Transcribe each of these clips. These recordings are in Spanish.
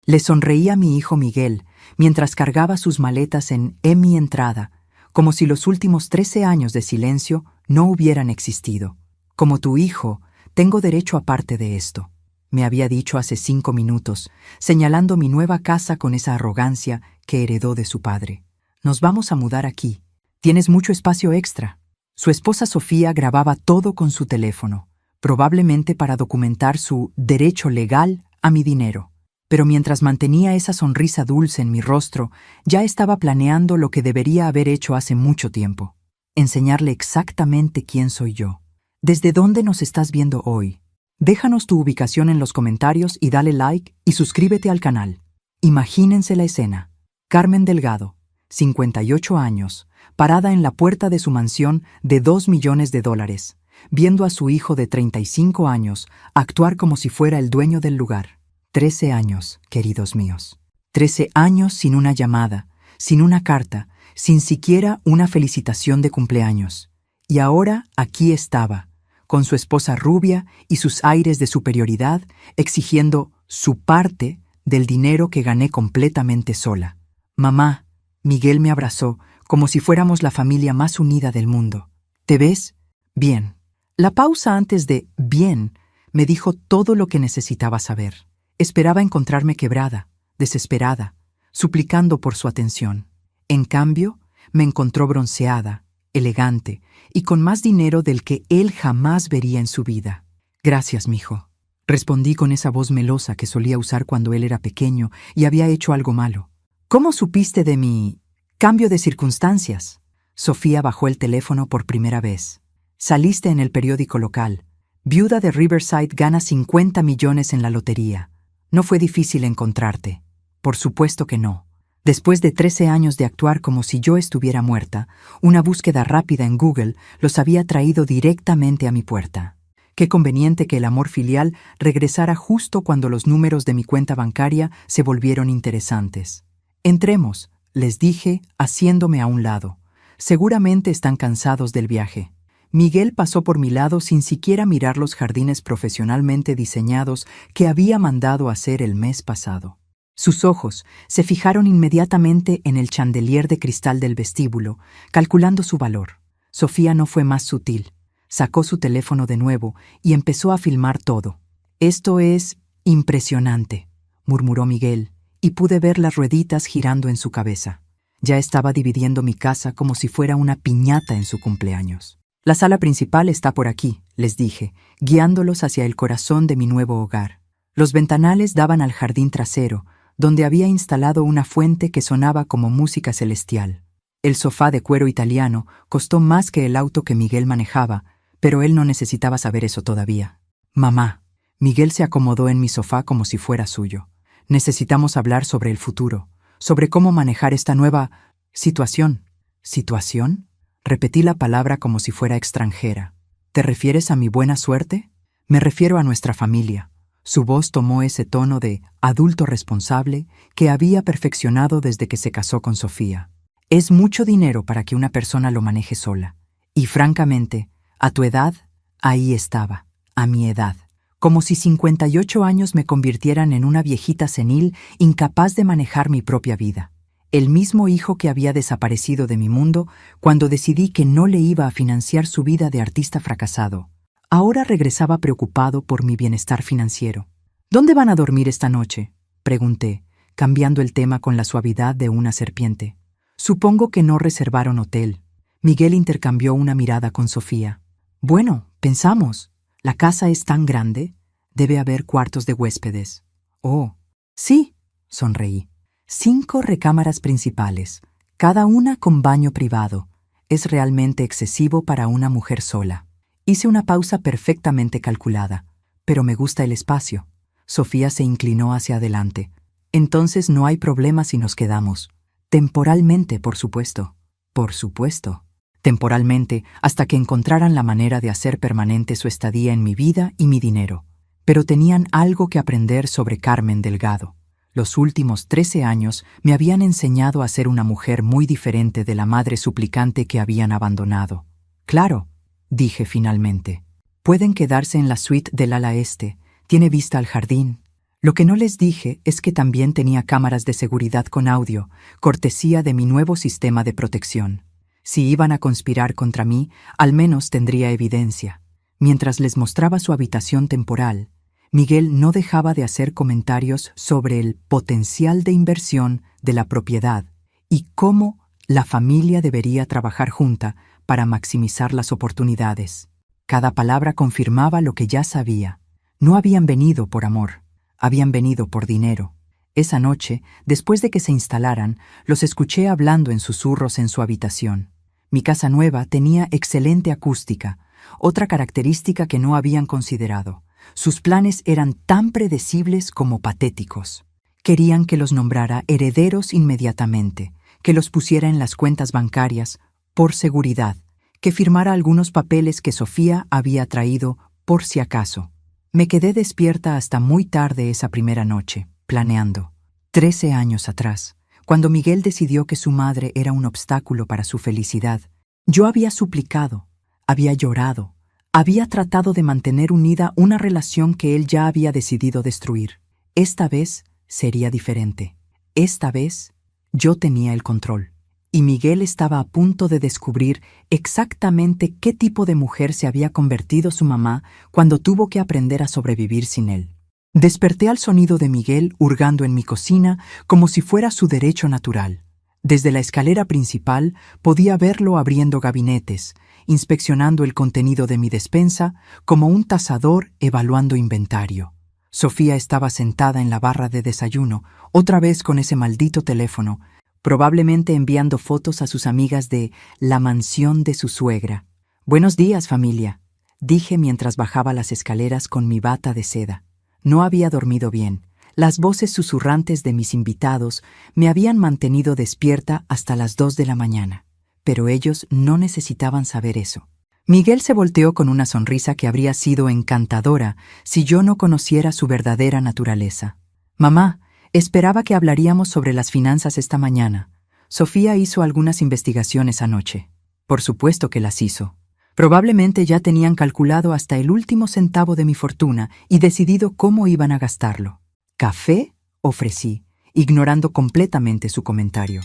Le sonreí a mi hijo Miguel mientras cargaba sus maletas en mi entrada, como si los últimos 13 años de silencio no hubieran existido. Como tu hijo, tengo derecho a parte de esto, me había dicho hace 5 minutos, señalando mi nueva casa con esa arrogancia que heredó de su padre. Nos vamos a mudar aquí. Tienes mucho espacio extra. Su esposa Sofía grababa todo con su teléfono, probablemente para documentar su derecho legal a mi dinero. Pero mientras mantenía esa sonrisa dulce en mi rostro, ya estaba planeando lo que debería haber hecho hace mucho tiempo. Enseñarle exactamente quién soy yo. ¿Desde dónde nos estás viendo hoy? Déjanos tu ubicación en los comentarios y dale like y suscríbete al canal. Imagínense la escena. Carmen Delgado, 58 años, parada en la puerta de su mansión de $2 millones, viendo a su hijo de 35 años actuar como si fuera el dueño del lugar. 13 años, queridos míos. 13 años sin una llamada, sin una carta, sin siquiera una felicitación de cumpleaños. Y ahora aquí estaba, con su esposa rubia y sus aires de superioridad, exigiendo su parte del dinero que gané completamente sola. Mamá, Miguel me abrazó como si fuéramos la familia más unida del mundo. ¿Te ves? Bien. La pausa antes de bien me dijo todo lo que necesitaba saber. Esperaba encontrarme quebrada, desesperada, suplicando por su atención. En cambio, me encontró bronceada, elegante y con más dinero del que él jamás vería en su vida. Gracias, mijo. Respondí con esa voz melosa que solía usar cuando él era pequeño y había hecho algo malo. ¿Cómo supiste de mi cambio de circunstancias? Sofía bajó el teléfono por primera vez. Saliste en el periódico local. Viuda de Riverside gana 50 millones en la lotería. No fue difícil encontrarte. Por supuesto que no. Después de 13 años de actuar como si yo estuviera muerta, una búsqueda rápida en Google los había traído directamente a mi puerta. Qué conveniente que el amor filial regresara justo cuando los números de mi cuenta bancaria se volvieron interesantes. Entremos, les dije, haciéndome a un lado. Seguramente están cansados del viaje. Miguel pasó por mi lado sin siquiera mirar los jardines profesionalmente diseñados que había mandado hacer el mes pasado. Sus ojos se fijaron inmediatamente en el chandelier de cristal del vestíbulo, calculando su valor. Sofía no fue más sutil. Sacó su teléfono de nuevo y empezó a filmar todo. «Esto es impresionante», murmuró Miguel, y pude ver las rueditas girando en su cabeza. Ya estaba dividiendo mi casa como si fuera una piñata en su cumpleaños. «La sala principal está por aquí», les dije, guiándolos hacia el corazón de mi nuevo hogar. Los ventanales daban al jardín trasero, donde había instalado una fuente que sonaba como música celestial. El sofá de cuero italiano costó más que el auto que Miguel manejaba, pero él no necesitaba saber eso todavía. «Mamá». Miguel se acomodó en mi sofá como si fuera suyo. «Necesitamos hablar sobre el futuro, sobre cómo manejar esta nueva situación». ¿Situación? Repetí la palabra como si fuera extranjera. ¿Te refieres a mi buena suerte? Me refiero a nuestra familia. Su voz tomó ese tono de adulto responsable que había perfeccionado desde que se casó con Sofía. Es mucho dinero para que una persona lo maneje sola. Y francamente, a tu edad, ahí estaba, a mi edad. Como si 58 años me convirtieran en una viejita senil incapaz de manejar mi propia vida. El mismo hijo que había desaparecido de mi mundo cuando decidí que no le iba a financiar su vida de artista fracasado. Ahora regresaba preocupado por mi bienestar financiero. «¿Dónde van a dormir esta noche?», pregunté, cambiando el tema con la suavidad de una serpiente. «Supongo que no reservaron hotel». Miguel intercambió una mirada con Sofía. «Bueno, pensamos. La casa es tan grande. Debe haber cuartos de huéspedes». «Oh, sí», sonreí. 5 recámaras principales, cada una con baño privado. Es realmente excesivo para una mujer sola. Hice una pausa perfectamente calculada, pero me gusta el espacio. Sofía se inclinó hacia adelante. «Entonces no hay problema si nos quedamos. Temporalmente, por supuesto». «Por supuesto». Temporalmente, hasta que encontraran la manera de hacer permanente su estadía en mi vida y mi dinero. Pero tenían algo que aprender sobre Carmen Delgado. Los últimos 13 años me habían enseñado a ser una mujer muy diferente de la madre suplicante que habían abandonado. «Claro», dije finalmente. «Pueden quedarse en la suite del ala este. Tiene vista al jardín». Lo que no les dije es que también tenía cámaras de seguridad con audio, cortesía de mi nuevo sistema de protección. Si iban a conspirar contra mí, al menos tendría evidencia. Mientras les mostraba su habitación temporal, Miguel no dejaba de hacer comentarios sobre el potencial de inversión de la propiedad y cómo la familia debería trabajar junta para maximizar las oportunidades. Cada palabra confirmaba lo que ya sabía. No habían venido por amor, habían venido por dinero. Esa noche, después de que se instalaran, los escuché hablando en susurros en su habitación. Mi casa nueva tenía excelente acústica, otra característica que no habían considerado. Sus planes eran tan predecibles como patéticos. Querían que los nombrara herederos inmediatamente, que los pusiera en las cuentas bancarias, por seguridad, que firmara algunos papeles que Sofía había traído por si acaso. Me quedé despierta hasta muy tarde esa primera noche, planeando. 13 años atrás, cuando Miguel decidió que su madre era un obstáculo para su felicidad, yo había suplicado, había llorado, había tratado de mantener unida una relación que él ya había decidido destruir. Esta vez sería diferente. Esta vez yo tenía el control. Y Miguel estaba a punto de descubrir exactamente qué tipo de mujer se había convertido su mamá cuando tuvo que aprender a sobrevivir sin él. Desperté al sonido de Miguel hurgando en mi cocina como si fuera su derecho natural. Desde la escalera principal podía verlo abriendo gabinetes, inspeccionando el contenido de mi despensa como un tasador evaluando inventario. Sofía estaba sentada en la barra de desayuno, otra vez con ese maldito teléfono, probablemente enviando fotos a sus amigas de la mansión de su suegra. «Buenos días, familia», dije mientras bajaba las escaleras con mi bata de seda. No había dormido bien. Las voces susurrantes de mis invitados me habían mantenido despierta hasta las 2 de la mañana. Pero ellos no necesitaban saber eso. Miguel se volteó con una sonrisa que habría sido encantadora si yo no conociera su verdadera naturaleza. «Mamá, esperaba que hablaríamos sobre las finanzas esta mañana. Sofía hizo algunas investigaciones anoche». Por supuesto que las hizo. Probablemente ya tenían calculado hasta el último centavo de mi fortuna y decidido cómo iban a gastarlo. «¿Café?», ofrecí, ignorando completamente su comentario.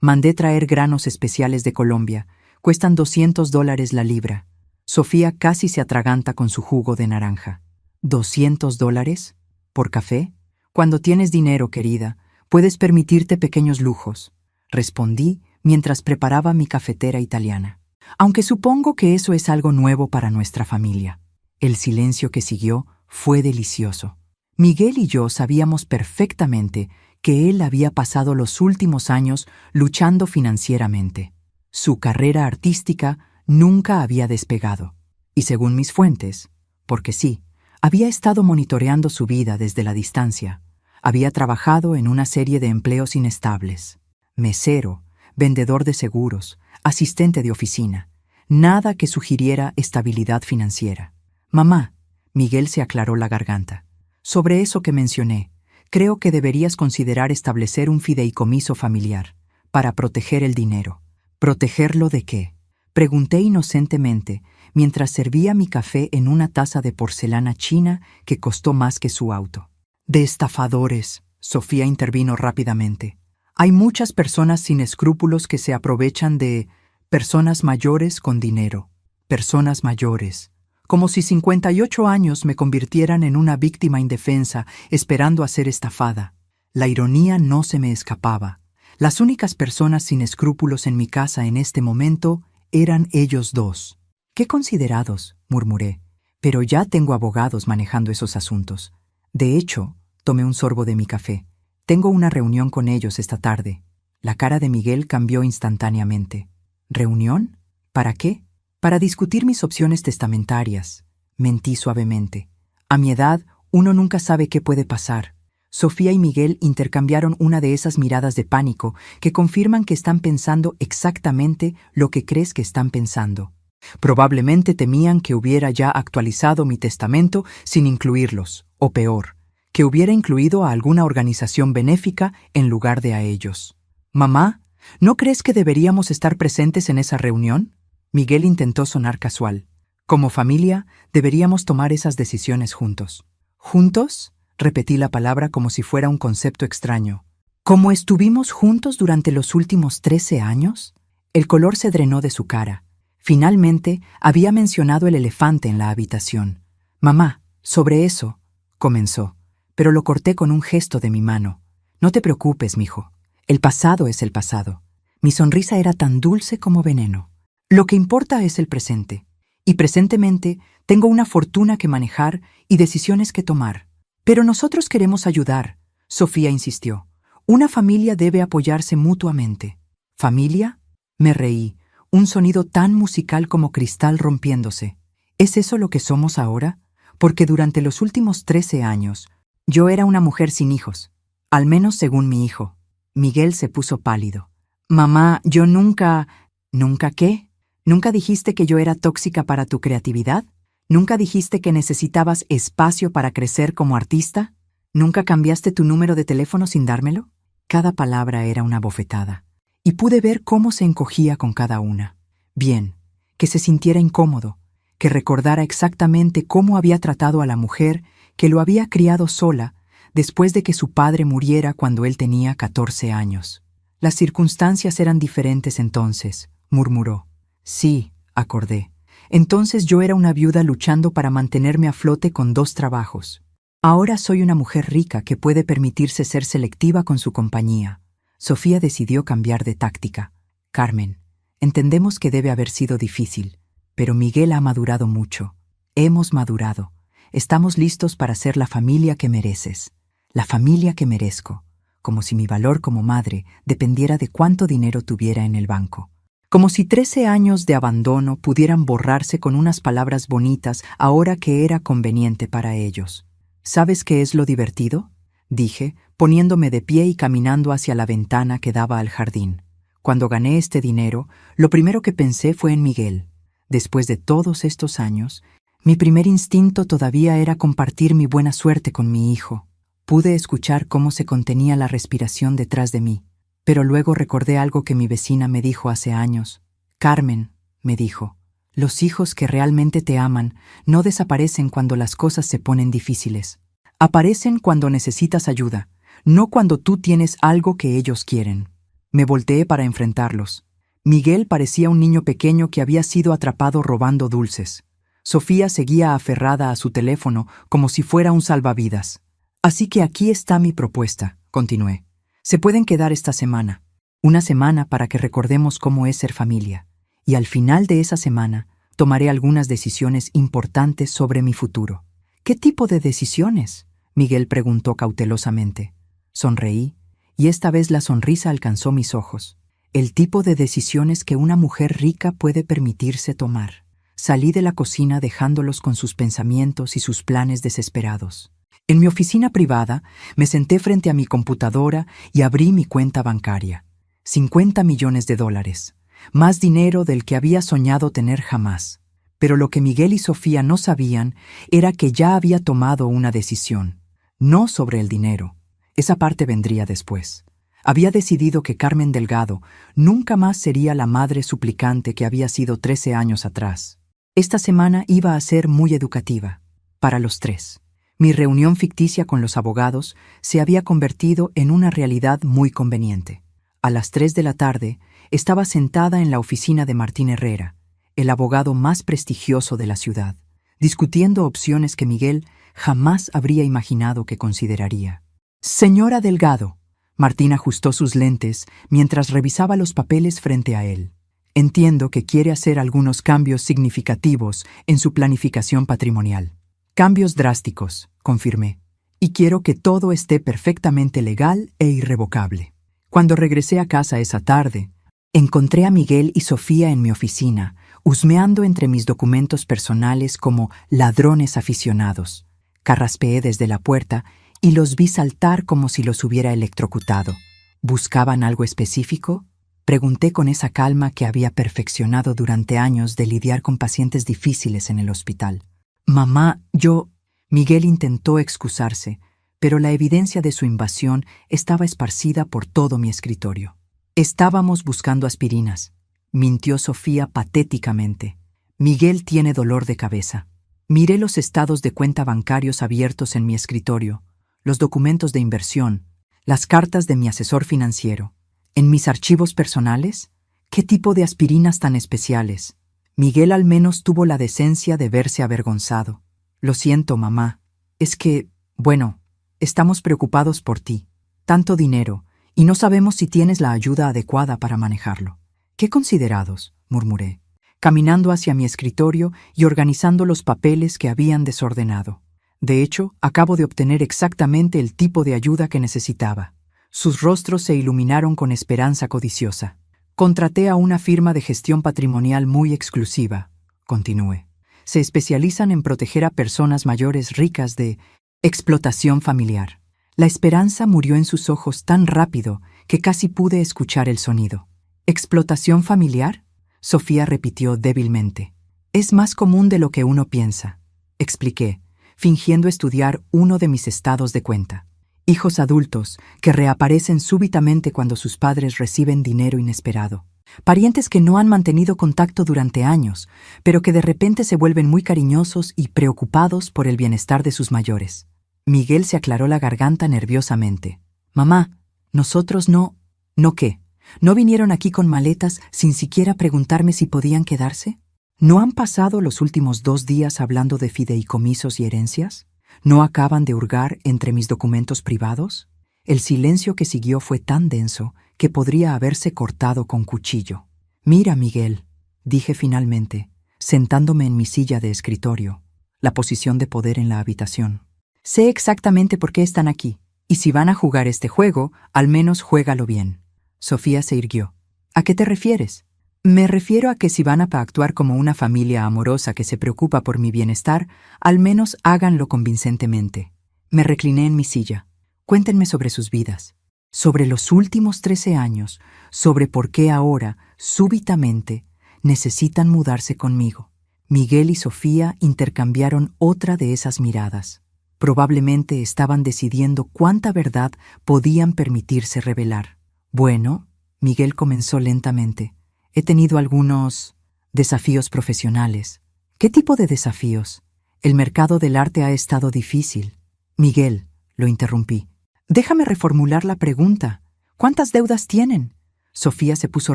«Mandé traer granos especiales de Colombia. Cuestan $200 la libra». Sofía casi se atraganta con su jugo de naranja. ¿$200? ¿Por café? Cuando tienes dinero, querida, puedes permitirte pequeños lujos, respondí mientras preparaba mi cafetera italiana. Aunque supongo que eso es algo nuevo para nuestra familia. El silencio que siguió fue delicioso. Miguel y yo sabíamos perfectamente que él había pasado los últimos años luchando financieramente. Su carrera artística nunca había despegado. Y según mis fuentes, porque sí, había estado monitoreando su vida desde la distancia. Había trabajado en una serie de empleos inestables. Mesero, vendedor de seguros, asistente de oficina. Nada que sugiriera estabilidad financiera. «Mamá», Miguel se aclaró la garganta. «Sobre eso que mencioné, creo que deberías considerar establecer un fideicomiso familiar para proteger el dinero». «¿Protegerlo de qué?», pregunté inocentemente mientras servía mi café en una taza de porcelana china que costó más que su auto. «De estafadores», Sofía intervino rápidamente. «Hay muchas personas sin escrúpulos que se aprovechan de personas mayores con dinero. Personas mayores. Como si 58 años me convirtieran en una víctima indefensa esperando a ser estafada». La ironía no se me escapaba. Las únicas personas sin escrúpulos en mi casa en este momento eran ellos dos. «Qué considerados», murmuré, «pero ya tengo abogados manejando esos asuntos. De hecho», tomé un sorbo de mi café, «tengo una reunión con ellos esta tarde». La cara de Miguel cambió instantáneamente. «¿Reunión? ¿Para qué?» «Para discutir mis opciones testamentarias», mentí suavemente. «A mi edad, uno nunca sabe qué puede pasar». Sofía y Miguel intercambiaron una de esas miradas de pánico que confirman que están pensando exactamente lo que crees que están pensando. Probablemente temían que hubiera ya actualizado mi testamento sin incluirlos, o peor, que hubiera incluido a alguna organización benéfica en lugar de a ellos. «Mamá, ¿no crees que deberíamos estar presentes en esa reunión?». Miguel intentó sonar casual. «Como familia, deberíamos tomar esas decisiones juntos». «¿Juntos?», Repetí la palabra como si fuera un concepto extraño. ¿Cómo estuvimos juntos durante los últimos 13 años? El color se drenó de su cara. Finalmente, había mencionado el elefante en la habitación. Mamá, sobre eso, comenzó, pero lo corté con un gesto de mi mano. No te preocupes, mijo. El pasado es el pasado. Mi sonrisa era tan dulce como veneno. Lo que importa es el presente. Y presentemente tengo una fortuna que manejar y decisiones que tomar. Pero nosotros queremos ayudar, Sofía insistió. Una familia debe apoyarse mutuamente. ¿Familia? Me reí, un sonido tan musical como cristal rompiéndose. ¿Es eso lo que somos ahora? Porque durante los últimos 13 años, yo era una mujer sin hijos, al menos según mi hijo. Miguel se puso pálido. Mamá, yo nunca... ¿Nunca qué? ¿Nunca dijiste que yo era tóxica para tu creatividad? ¿Nunca dijiste que necesitabas espacio para crecer como artista? ¿Nunca cambiaste tu número de teléfono sin dármelo? Cada palabra era una bofetada, y pude ver cómo se encogía con cada una. Bien, que se sintiera incómodo, que recordara exactamente cómo había tratado a la mujer que lo había criado sola después de que su padre muriera cuando él tenía 14 años. Las circunstancias eran diferentes entonces, murmuró. Sí, acordé. Entonces yo era una viuda luchando para mantenerme a flote con 2 trabajos. Ahora soy una mujer rica que puede permitirse ser selectiva con su compañía. Sofía decidió cambiar de táctica. Carmen, entendemos que debe haber sido difícil, pero Miguel ha madurado mucho. Hemos madurado. Estamos listos para ser la familia que mereces. La familia que merezco, como si mi valor como madre dependiera de cuánto dinero tuviera en el banco. Como si 13 años de abandono pudieran borrarse con unas palabras bonitas ahora que era conveniente para ellos. ¿Sabes qué es lo divertido?, dije, poniéndome de pie y caminando hacia la ventana que daba al jardín. Cuando gané este dinero, lo primero que pensé fue en Miguel. Después de todos estos años, mi primer instinto todavía era compartir mi buena suerte con mi hijo. Pude escuchar cómo se contenía la respiración detrás de mí, pero luego recordé algo que mi vecina me dijo hace años. Carmen, me dijo, los hijos que realmente te aman no desaparecen cuando las cosas se ponen difíciles. Aparecen cuando necesitas ayuda, no cuando tú tienes algo que ellos quieren. Me volteé para enfrentarlos. Miguel parecía un niño pequeño que había sido atrapado robando dulces. Sofía seguía aferrada a su teléfono como si fuera un salvavidas. Así que aquí está mi propuesta, continué. Se pueden quedar esta semana. Una semana para que recordemos cómo es ser familia. Y al final de esa semana, tomaré algunas decisiones importantes sobre mi futuro. ¿Qué tipo de decisiones?, Miguel preguntó cautelosamente. Sonreí, y esta vez la sonrisa alcanzó mis ojos. El tipo de decisiones que una mujer rica puede permitirse tomar. Salí de la cocina dejándolos con sus pensamientos y sus planes desesperados. En mi oficina privada, me senté frente a mi computadora y abrí mi cuenta bancaria. $50 millones. Más dinero del que había soñado tener jamás. Pero lo que Miguel y Sofía no sabían era que ya había tomado una decisión. No sobre el dinero. Esa parte vendría después. Había decidido que Carmen Delgado nunca más sería la madre suplicante que había sido 13 años atrás. Esta semana iba a ser muy educativa, para los 3. Mi reunión ficticia con los abogados se había convertido en una realidad muy conveniente. A las 3 de la tarde, estaba sentada en la oficina de Martín Herrera, el abogado más prestigioso de la ciudad, discutiendo opciones que Miguel jamás habría imaginado que consideraría. Señora Delgado, Martín ajustó sus lentes mientras revisaba los papeles frente a él. Entiendo que quiere hacer algunos cambios significativos en su planificación patrimonial. Cambios drásticos, confirmé. Y quiero que todo esté perfectamente legal e irrevocable. Cuando regresé a casa esa tarde, encontré a Miguel y Sofía en mi oficina, husmeando entre mis documentos personales como ladrones aficionados. Carraspeé desde la puerta y los vi saltar como si los hubiera electrocutado. ¿Buscaban algo específico?, pregunté con esa calma que había perfeccionado durante años de lidiar con pacientes difíciles en el hospital. Mamá, yo... Miguel intentó excusarse, pero la evidencia de su invasión estaba esparcida por todo mi escritorio. Estábamos buscando aspirinas, mintió Sofía patéticamente. Miguel tiene dolor de cabeza. Miré los estados de cuenta bancarios abiertos en mi escritorio. los documentos de inversión, las cartas de mi asesor financiero. ¿En mis archivos personales? ¿Qué tipo de aspirinas tan especiales? Miguel al menos tuvo la decencia de verse avergonzado. Lo siento, mamá. Es que, bueno, estamos preocupados por ti. Tanto dinero, y no sabemos si tienes la ayuda adecuada para manejarlo. ¡Qué considerados!, murmuré, caminando hacia mi escritorio y organizando los papeles que habían desordenado. De hecho, acabo de obtener exactamente el tipo de ayuda que necesitaba. Sus rostros se iluminaron con esperanza codiciosa. Contraté a una firma de gestión patrimonial muy exclusiva, continué. Se especializan en proteger a personas mayores ricas de explotación familiar. La esperanza murió en sus ojos tan rápido que casi pude escuchar el sonido. ¿Explotación familiar?, Sofía repitió débilmente. Es más común de lo que uno piensa, expliqué, fingiendo estudiar uno de mis estados de cuenta. Hijos adultos que reaparecen súbitamente cuando sus padres reciben dinero inesperado. Parientes que no han mantenido contacto durante años, pero que de repente se vuelven muy cariñosos y preocupados por el bienestar de sus mayores. Miguel se aclaró la garganta nerviosamente. Mamá, nosotros no... ¿No qué? ¿No vinieron aquí con maletas sin siquiera preguntarme si podían quedarse? ¿No han pasado los últimos 2 días hablando de fideicomisos y herencias? ¿No acaban de hurgar entre mis documentos privados? El silencio que siguió fue tan denso que podría haberse cortado con cuchillo. Mira, Miguel, dije finalmente, sentándome en mi silla de escritorio, la posición de poder en la habitación. Sé exactamente por qué están aquí, y si van a jugar este juego, al menos juégalo bien. Sofía se irguió. ¿A qué te refieres? Me refiero a que si van a actuar como una familia amorosa que se preocupa por mi bienestar, al menos háganlo convincentemente. Me recliné en mi silla. Cuéntenme sobre sus vidas, sobre los últimos 13 años, sobre por qué ahora, súbitamente, necesitan mudarse conmigo. Miguel y Sofía intercambiaron otra de esas miradas. Probablemente estaban decidiendo cuánta verdad podían permitirse revelar. Bueno, Miguel comenzó lentamente. He tenido algunos desafíos profesionales. ¿Qué tipo de desafíos? El mercado del arte ha estado difícil. Miguel, lo interrumpí. Déjame reformular la pregunta. ¿Cuántas deudas tienen? Sofía se puso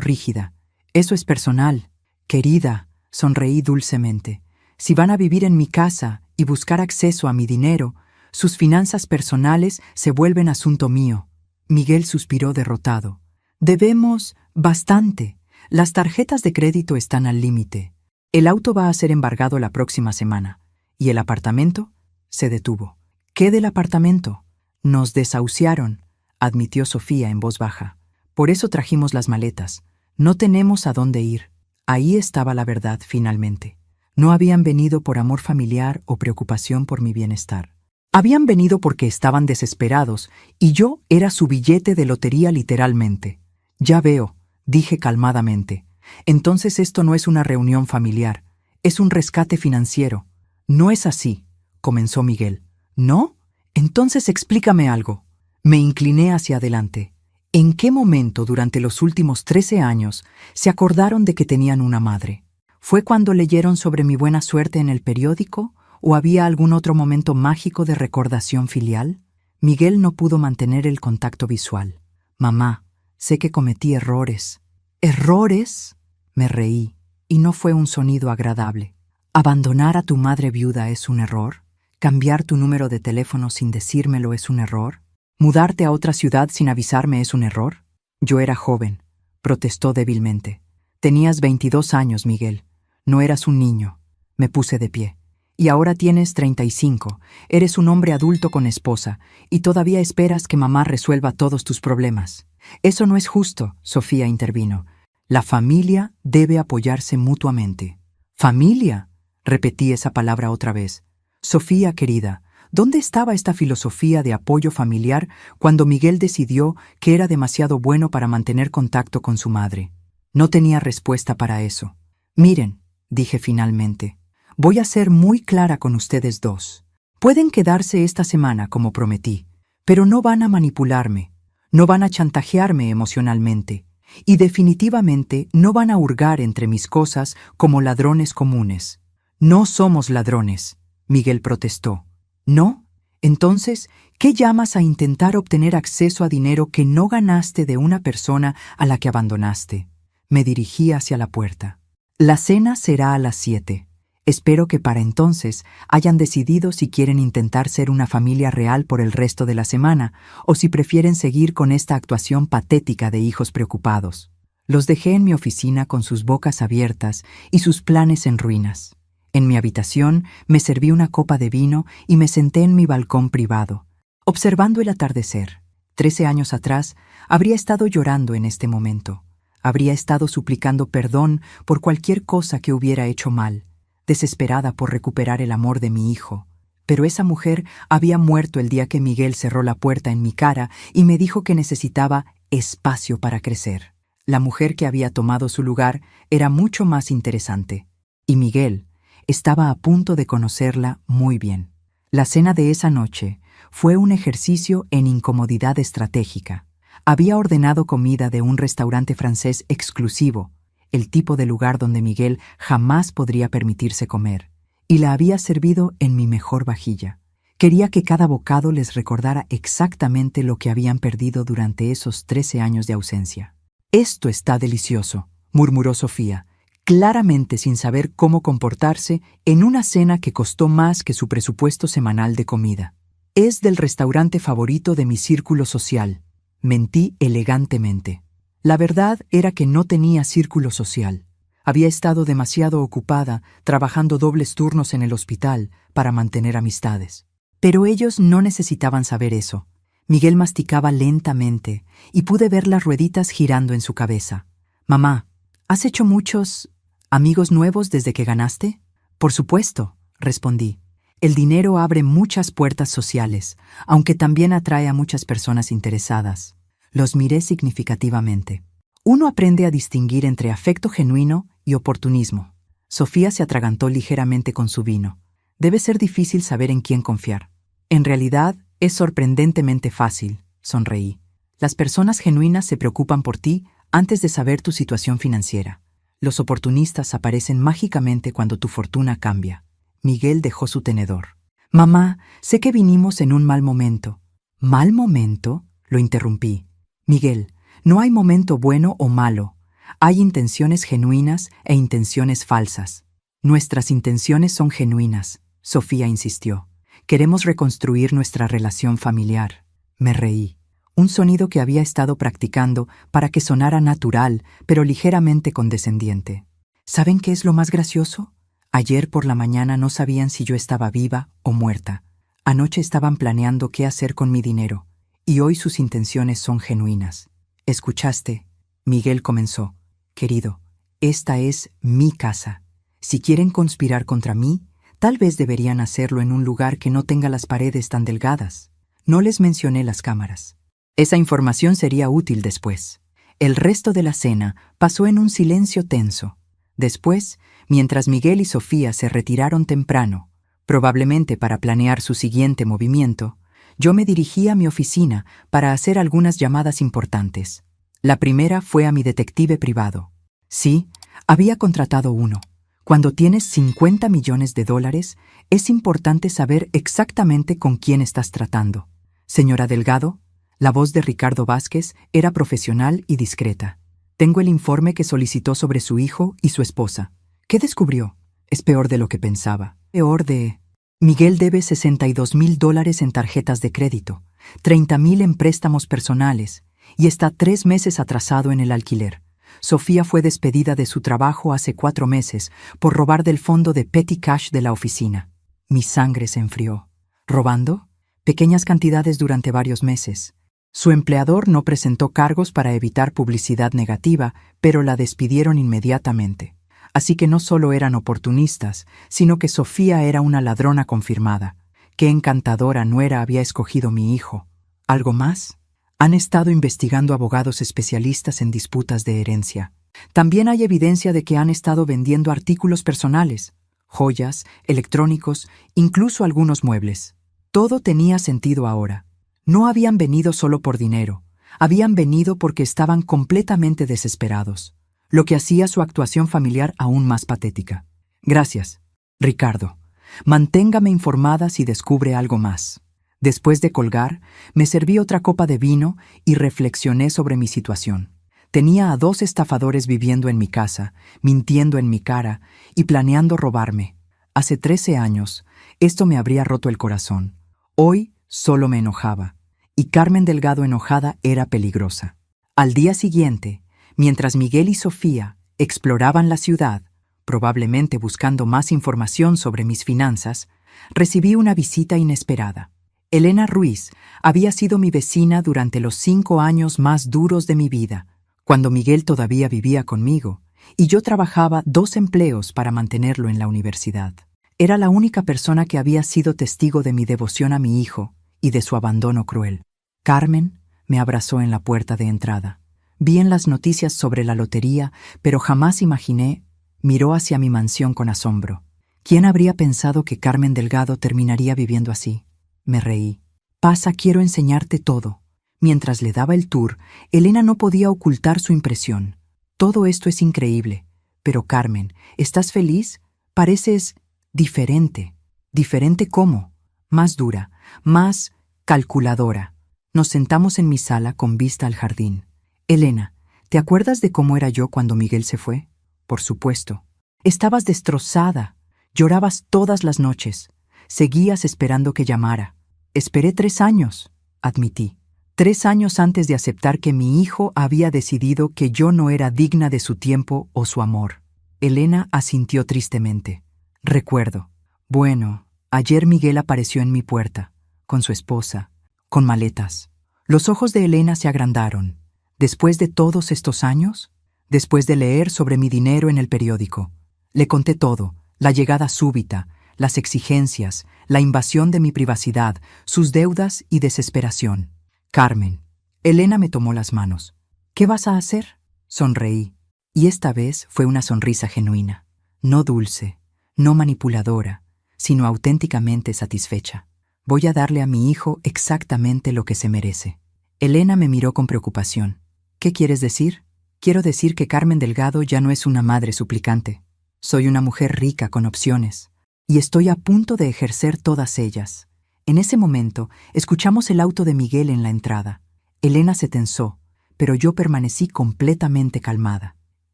rígida. Eso es personal. Querida, sonreí dulcemente. Si van a vivir en mi casa y buscar acceso a mi dinero, sus finanzas personales se vuelven asunto mío. Miguel suspiró derrotado. Debemos bastante. Las tarjetas de crédito están al límite. El auto va a ser embargado la próxima semana. ¿Y el apartamento? Se detuvo. ¿Qué del apartamento? Nos desahuciaron, admitió Sofía en voz baja. Por eso trajimos las maletas. No tenemos a dónde ir. Ahí estaba la verdad, finalmente. No habían venido por amor familiar o preocupación por mi bienestar. Habían venido porque estaban desesperados y yo era su billete de lotería literalmente. Ya veo, dije calmadamente. Entonces esto no es una reunión familiar, es un rescate financiero. No es así, comenzó Miguel. ¿No? Entonces explícame algo. Me incliné hacia adelante. ¿En qué momento durante los últimos 13 años se acordaron de que tenían una madre? ¿Fue cuando leyeron sobre mi buena suerte en el periódico o había algún otro momento mágico de recordación filial? Miguel no pudo mantener el contacto visual. Mamá, sé que cometí errores. ¿Errores? Me reí, y no fue un sonido agradable. ¿Abandonar a tu madre viuda es un error? ¿Cambiar tu número de teléfono sin decírmelo es un error? ¿Mudarte a otra ciudad sin avisarme es un error? Yo era joven, protestó débilmente. Tenías 22 años, Miguel. No eras un niño. Me puse de pie. Y ahora tienes 35. Eres un hombre adulto con esposa, y todavía esperas que mamá resuelva todos tus problemas. Eso no es justo, Sofía intervino. La familia debe apoyarse mutuamente. ¿Familia? Repetí esa palabra otra vez. Sofía, querida, ¿dónde estaba esta filosofía de apoyo familiar cuando Miguel decidió que era demasiado bueno para mantener contacto con su madre? No tenía respuesta para eso. Miren, dije finalmente, voy a ser muy clara con ustedes dos. Pueden quedarse esta semana como prometí, pero no van a manipularme, no van a chantajearme emocionalmente, y definitivamente no van a hurgar entre mis cosas como ladrones comunes. No somos ladrones, Miguel protestó. ¿No? Entonces, ¿qué llamas a intentar obtener acceso a dinero que no ganaste de una persona a la que abandonaste? Me dirigí hacia la puerta. La cena será a las 7. Espero que para entonces hayan decidido si quieren intentar ser una familia real por el resto de la semana o si prefieren seguir con esta actuación patética de hijos preocupados. Los dejé en mi oficina con sus bocas abiertas y sus planes en ruinas. En mi habitación me serví una copa de vino y me senté en mi balcón privado, observando el atardecer. 13 años atrás, habría estado llorando en este momento. Habría estado suplicando perdón por cualquier cosa que hubiera hecho mal, desesperada por recuperar el amor de mi hijo. Pero esa mujer había muerto el día que Miguel cerró la puerta en mi cara y me dijo que necesitaba espacio para crecer. La mujer que había tomado su lugar era mucho más interesante. Y Miguel estaba a punto de conocerla muy bien. La cena de esa noche fue un ejercicio en incomodidad estratégica. Había ordenado comida de un restaurante francés exclusivo, el tipo de lugar donde Miguel jamás podría permitirse comer, y la había servido en mi mejor vajilla. Quería que cada bocado les recordara exactamente lo que habían perdido durante esos 13 años de ausencia. «Esto está delicioso», murmuró Sofía, claramente sin saber cómo comportarse en una cena que costó más que su presupuesto semanal de comida. «Es del restaurante favorito de mi círculo social», mentí elegantemente. La verdad era que no tenía círculo social. Había estado demasiado ocupada trabajando dobles turnos en el hospital para mantener amistades. Pero ellos no necesitaban saber eso. Miguel masticaba lentamente y pude ver las rueditas girando en su cabeza. «Mamá, ¿has hecho muchos amigos nuevos desde que ganaste?» «Por supuesto», respondí. «El dinero abre muchas puertas sociales, aunque también atrae a muchas personas interesadas». Los miré significativamente. Uno aprende a distinguir entre afecto genuino y oportunismo. Sofía se atragantó ligeramente con su vino. Debe ser difícil saber en quién confiar. En realidad, es sorprendentemente fácil, sonreí. Las personas genuinas se preocupan por ti antes de saber tu situación financiera. Los oportunistas aparecen mágicamente cuando tu fortuna cambia. Miguel dejó su tenedor. «Mamá, sé que vinimos en un mal momento». «¿Mal momento?», lo interrumpí. «Miguel, no hay momento bueno o malo. Hay intenciones genuinas e intenciones falsas». «Nuestras intenciones son genuinas», Sofía insistió. «Queremos reconstruir nuestra relación familiar». Me reí. Un sonido que había estado practicando para que sonara natural, pero ligeramente condescendiente. ¿Saben qué es lo más gracioso? Ayer por la mañana no sabían si yo estaba viva o muerta. Anoche estaban planeando qué hacer con mi dinero. Y hoy sus intenciones son genuinas. «¿Escuchaste?», Miguel comenzó. «Querido, esta es mi casa. Si quieren conspirar contra mí, tal vez deberían hacerlo en un lugar que no tenga las paredes tan delgadas». No les mencioné las cámaras. Esa información sería útil después. El resto de la cena pasó en un silencio tenso. Después, mientras Miguel y Sofía se retiraron temprano, probablemente para planear su siguiente movimiento, yo me dirigí a mi oficina para hacer algunas llamadas importantes. La primera fue a mi detective privado. Sí, había contratado uno. Cuando tienes $50 millones, es importante saber exactamente con quién estás tratando. «Señora Delgado», la voz de Ricardo Vázquez era profesional y discreta. «Tengo el informe que solicitó sobre su hijo y su esposa. ¿Qué descubrió?» «Es peor de lo que pensaba. Peor de...» «Miguel debe $62,000 en tarjetas de crédito, $30,000 en préstamos personales y está 3 meses atrasado en el alquiler. Sofía fue despedida de su trabajo hace 4 meses por robar del fondo de petty cash de la oficina». Mi sangre se enfrió. ¿Robando? Pequeñas cantidades durante varios meses. Su empleador no presentó cargos para evitar publicidad negativa, pero la despidieron inmediatamente. Así que no solo eran oportunistas, sino que Sofía era una ladrona confirmada. Qué encantadora nuera había escogido mi hijo. ¿Algo más? Han estado investigando abogados especialistas en disputas de herencia. También hay evidencia de que han estado vendiendo artículos personales, joyas, electrónicos, incluso algunos muebles. Todo tenía sentido ahora. No habían venido solo por dinero, habían venido porque estaban completamente desesperados, lo que hacía su actuación familiar aún más patética. «Gracias, Ricardo. Manténgame informada si descubre algo más». Después de colgar, me serví otra copa de vino y reflexioné sobre mi situación. Tenía a 2 estafadores viviendo en mi casa, mintiendo en mi cara y planeando robarme. Hace 13 años, esto me habría roto el corazón. Hoy solo me enojaba, y Carmen Delgado enojada era peligrosa. Al día siguiente, mientras Miguel y Sofía exploraban la ciudad, probablemente buscando más información sobre mis finanzas, recibí una visita inesperada. Elena Ruiz había sido mi vecina durante los 5 años más duros de mi vida, cuando Miguel todavía vivía conmigo, y yo trabajaba 2 empleos para mantenerlo en la universidad. Era la única persona que había sido testigo de mi devoción a mi hijo y de su abandono cruel. Carmen me abrazó en la puerta de entrada. Vi en las noticias sobre la lotería, pero jamás imaginé. Miró hacia mi mansión con asombro. ¿Quién habría pensado que Carmen Delgado terminaría viviendo así? Me reí. Pasa, quiero enseñarte todo. Mientras le daba el tour, Elena no podía ocultar su impresión. Todo esto es increíble. Pero Carmen, ¿estás feliz? Pareces diferente. ¿Diferente cómo? Más dura, más calculadora. Nos sentamos en mi sala con vista al jardín. Elena, ¿te acuerdas de cómo era yo cuando Miguel se fue? Por supuesto. Estabas destrozada. Llorabas todas las noches. Seguías esperando que llamara. Esperé 3 años, admití. 3 años antes de aceptar que mi hijo había decidido que yo no era digna de su tiempo o su amor. Elena asintió tristemente. Recuerdo. Bueno, ayer Miguel apareció en mi puerta, con su esposa, con maletas. Los ojos de Elena se agrandaron. ¿Después de todos estos años? Después de leer sobre mi dinero en el periódico. Le conté todo, la llegada súbita, las exigencias, la invasión de mi privacidad, sus deudas y desesperación. Carmen. Elena me tomó las manos. ¿Qué vas a hacer? Sonreí. Y esta vez fue una sonrisa genuina. No dulce, no manipuladora, sino auténticamente satisfecha. Voy a darle a mi hijo exactamente lo que se merece. Elena me miró con preocupación. ¿Qué quieres decir? Quiero decir que Carmen Delgado ya no es una madre suplicante. Soy una mujer rica con opciones. Y estoy a punto de ejercer todas ellas. En ese momento, escuchamos el auto de Miguel en la entrada. Elena se tensó, pero yo permanecí completamente calmada.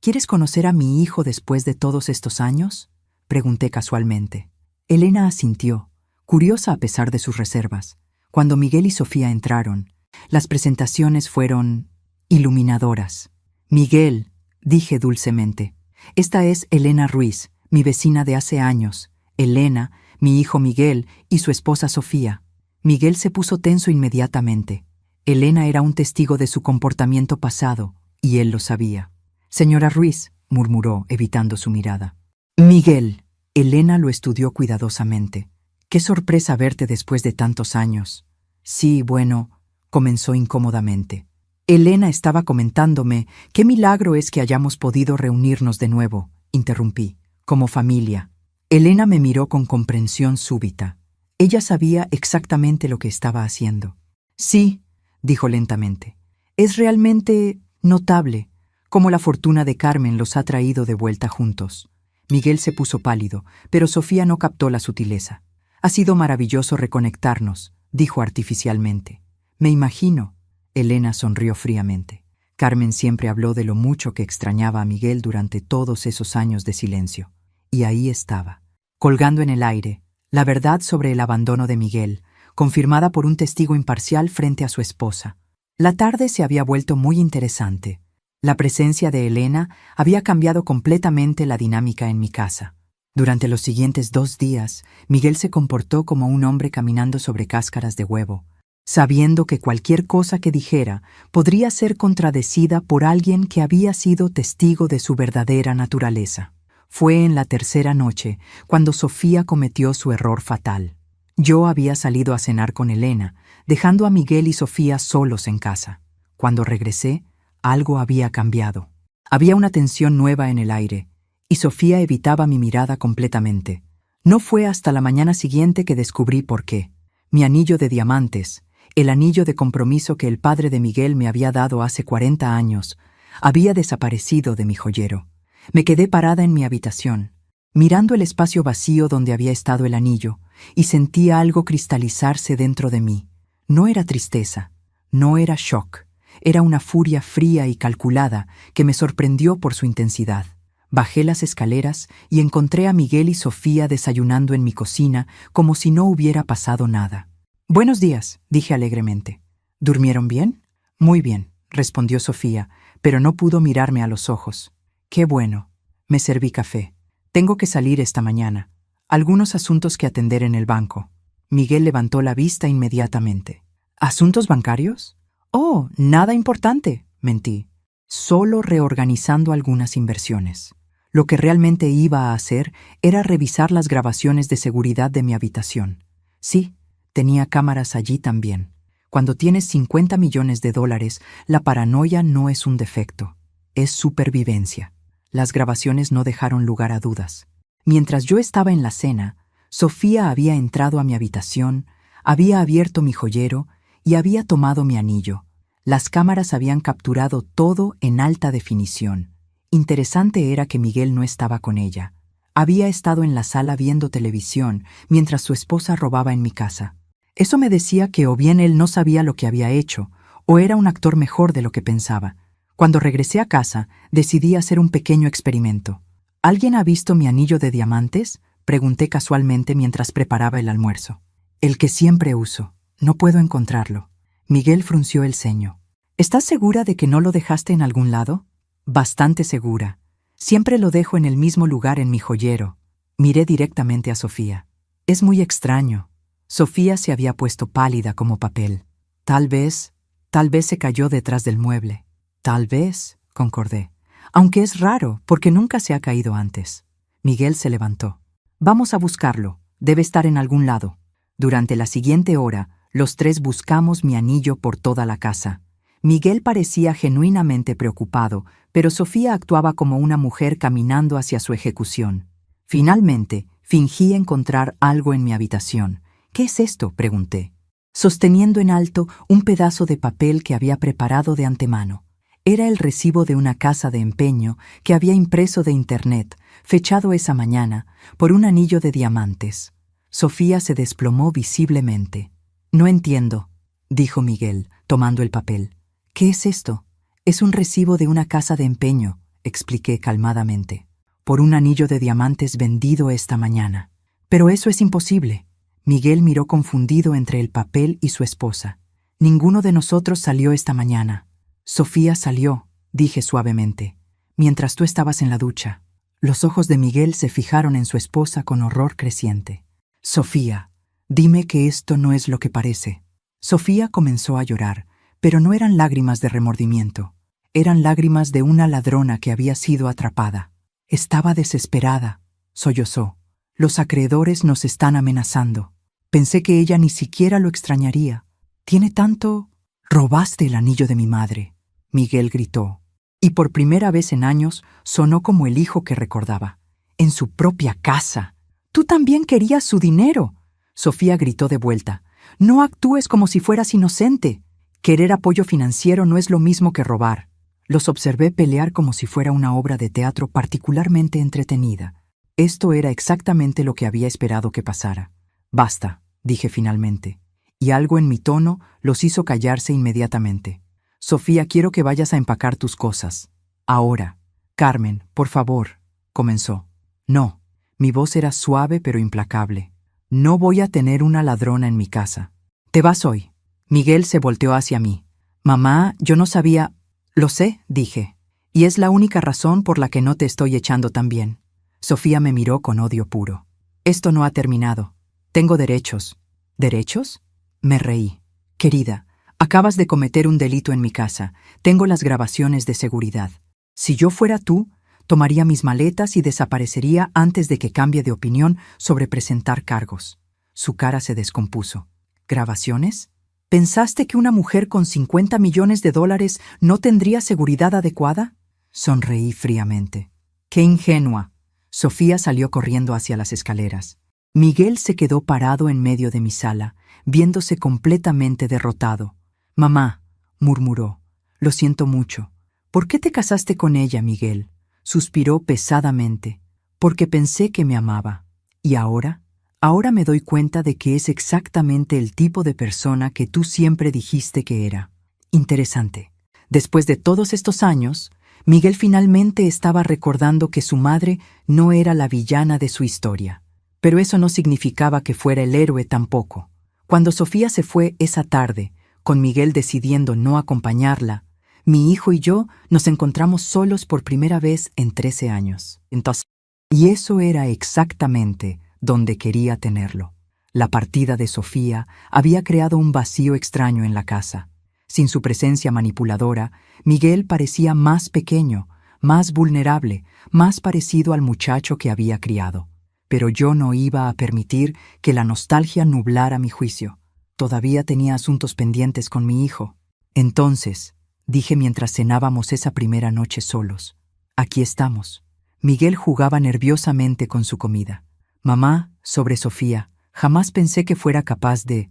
¿Quieres conocer a mi hijo después de todos estos años? Pregunté casualmente. Elena asintió, curiosa a pesar de sus reservas. Cuando Miguel y Sofía entraron, las presentaciones fueron iluminadoras. Miguel, dije dulcemente, esta es Elena Ruiz, mi vecina de hace años. Elena, mi hijo Miguel y su esposa Sofía. Miguel se puso tenso inmediatamente. Elena era un testigo de su comportamiento pasado, y él lo sabía. Señora Ruiz, murmuró, evitando su mirada. Miguel. Elena lo estudió cuidadosamente. Qué sorpresa verte después de tantos años. Sí, bueno, comenzó incómodamente. Elena estaba comentándome qué milagro es que hayamos podido reunirnos de nuevo, interrumpí, como familia. Elena me miró con comprensión súbita. Ella sabía exactamente lo que estaba haciendo. Sí, dijo lentamente, es realmente notable cómo la fortuna de Carmen los ha traído de vuelta juntos. Miguel se puso pálido, pero Sofía no captó la sutileza. Ha sido maravilloso reconectarnos, dijo artificialmente. Me imagino. Elena sonrió fríamente. Carmen siempre habló de lo mucho que extrañaba a Miguel durante todos esos años de silencio. Y ahí estaba, colgando en el aire, la verdad sobre el abandono de Miguel, confirmada por un testigo imparcial frente a su esposa. La tarde se había vuelto muy interesante. La presencia de Elena había cambiado completamente la dinámica en mi casa. Durante los siguientes 2 días, Miguel se comportó como un hombre caminando sobre cáscaras de huevo, sabiendo que cualquier cosa que dijera podría ser contradecida por alguien que había sido testigo de su verdadera naturaleza. Fue en la tercera noche cuando Sofía cometió su error fatal. Yo había salido a cenar con Elena, dejando a Miguel y Sofía solos en casa. Cuando regresé, algo había cambiado. Había una tensión nueva en el aire, y Sofía evitaba mi mirada completamente. No fue hasta la mañana siguiente que descubrí por qué. Mi anillo de diamantes, el anillo de compromiso que el padre de Miguel me había dado hace 40 años, había desaparecido de mi joyero. Me quedé parada en mi habitación, mirando el espacio vacío donde había estado el anillo, y sentía algo cristalizarse dentro de mí. No era tristeza, no era shock, era una furia fría y calculada que me sorprendió por su intensidad. Bajé las escaleras y encontré a Miguel y Sofía desayunando en mi cocina como si no hubiera pasado nada. «Buenos días», dije alegremente. «¿Durmieron bien?» «Muy bien», respondió Sofía, pero no pudo mirarme a los ojos. «Qué bueno». Me serví café. «Tengo que salir esta mañana. Algunos asuntos que atender en el banco». Miguel levantó la vista inmediatamente. «¿Asuntos bancarios?» «Oh, nada importante», mentí. «Solo reorganizando algunas inversiones». Lo que realmente iba a hacer era revisar las grabaciones de seguridad de mi habitación. Sí, tenía cámaras allí también. Cuando tienes 50 millones de dólares, la paranoia no es un defecto, es supervivencia. Las grabaciones no dejaron lugar a dudas. Mientras yo estaba en la cena, Sofía había entrado a mi habitación, había abierto mi joyero y había tomado mi anillo. Las cámaras habían capturado todo en alta definición. Interesante era que Miguel no estaba con ella. Había estado en la sala viendo televisión mientras su esposa robaba en mi casa. Eso me decía que o bien él no sabía lo que había hecho, o era un actor mejor de lo que pensaba. Cuando regresé a casa, decidí hacer un pequeño experimento. ¿Alguien ha visto mi anillo de diamantes?, pregunté casualmente mientras preparaba el almuerzo. «El que siempre uso. No puedo encontrarlo». Miguel frunció el ceño. «¿Estás segura de que no lo dejaste en algún lado?» «Bastante segura. Siempre lo dejo en el mismo lugar en mi joyero». Miré directamente a Sofía. «Es muy extraño». Sofía se había puesto pálida como papel. Tal vez se cayó detrás del mueble. «Tal vez», concordé. «Aunque es raro, porque nunca se ha caído antes». Miguel se levantó. «Vamos a buscarlo. Debe estar en algún lado». Durante la siguiente hora, los tres buscamos mi anillo por toda la casa. Miguel parecía genuinamente preocupado, pero Sofía actuaba como una mujer caminando hacia su ejecución. Finalmente, fingí encontrar algo en mi habitación. «¿Qué es esto?», pregunté, sosteniendo en alto un pedazo de papel que había preparado de antemano. Era el recibo de una casa de empeño que había impreso de internet, fechado esa mañana, por un anillo de diamantes. Sofía se desplomó visiblemente. «No entiendo», dijo Miguel, tomando el papel. «¿Qué es esto?» «Es un recibo de una casa de empeño», expliqué calmadamente, «por un anillo de diamantes vendido esta mañana». «Pero eso es imposible». Miguel miró confundido entre el papel y su esposa. «Ninguno de nosotros salió esta mañana». «Sofía salió», dije suavemente, «mientras tú estabas en la ducha». Los ojos de Miguel se fijaron en su esposa con horror creciente. «Sofía, dime que esto no es lo que parece». Sofía comenzó a llorar, pero no eran lágrimas de remordimiento. Eran lágrimas de una ladrona que había sido atrapada. Estaba desesperada, sollozó. «Los acreedores nos están amenazando». Pensé que ella ni siquiera lo extrañaría. «Tiene tanto...» «Robaste el anillo de mi madre», Miguel gritó. Y por primera vez en años sonó como el hijo que recordaba. «En su propia casa. Tú también querías su dinero». Sofía gritó de vuelta. «No actúes como si fueras inocente. Querer apoyo financiero no es lo mismo que robar». Los observé pelear como si fuera una obra de teatro particularmente entretenida. Esto era exactamente lo que había esperado que pasara. «Basta», dije finalmente, y algo en mi tono los hizo callarse inmediatamente. «Sofía, quiero que vayas a empacar tus cosas. Ahora». «Carmen, por favor», comenzó. «No». Mi voz era suave pero implacable. «No voy a tener una ladrona en mi casa. Te vas hoy». Miguel se volteó hacia mí. «Mamá, yo no sabía...» «Lo sé», dije, «y es la única razón por la que no te estoy echando tan bien». Sofía me miró con odio puro. «Esto no ha terminado. Tengo derechos». «¿Derechos?». Me reí. «Querida, acabas de cometer un delito en mi casa. Tengo las grabaciones de seguridad. Si yo fuera tú, tomaría mis maletas y desaparecería antes de que cambie de opinión sobre presentar cargos». Su cara se descompuso. «¿Grabaciones? ¿Pensaste que una mujer con 50 millones de dólares no tendría seguridad adecuada?». Sonreí fríamente. «Qué ingenua». Sofía salió corriendo hacia las escaleras. Miguel se quedó parado en medio de mi sala, viéndose completamente derrotado. «Mamá», murmuró, «lo siento mucho». «¿Por qué te casaste con ella, Miguel?». Suspiró pesadamente. «Porque pensé que me amaba». «¿Y ahora?». Ahora me doy cuenta de que es exactamente el tipo de persona que tú siempre dijiste que era. Interesante. Después de todos estos años, Miguel finalmente estaba recordando que su madre no era la villana de su historia. Pero eso no significaba que fuera el héroe tampoco. Cuando Sofía se fue esa tarde, con Miguel decidiendo no acompañarla, mi hijo y yo nos encontramos solos por primera vez en 13 años. Y eso era exactamente donde quería tenerlo. La partida de Sofía había creado un vacío extraño en la casa. Sin su presencia manipuladora, Miguel parecía más pequeño, más vulnerable, más parecido al muchacho que había criado. Pero yo no iba a permitir que la nostalgia nublara mi juicio. Todavía tenía asuntos pendientes con mi hijo. Entonces, dije mientras cenábamos esa primera noche solos, aquí estamos. Miguel jugaba nerviosamente con su comida. Mamá, sobre Sofía, jamás pensé que fuera capaz de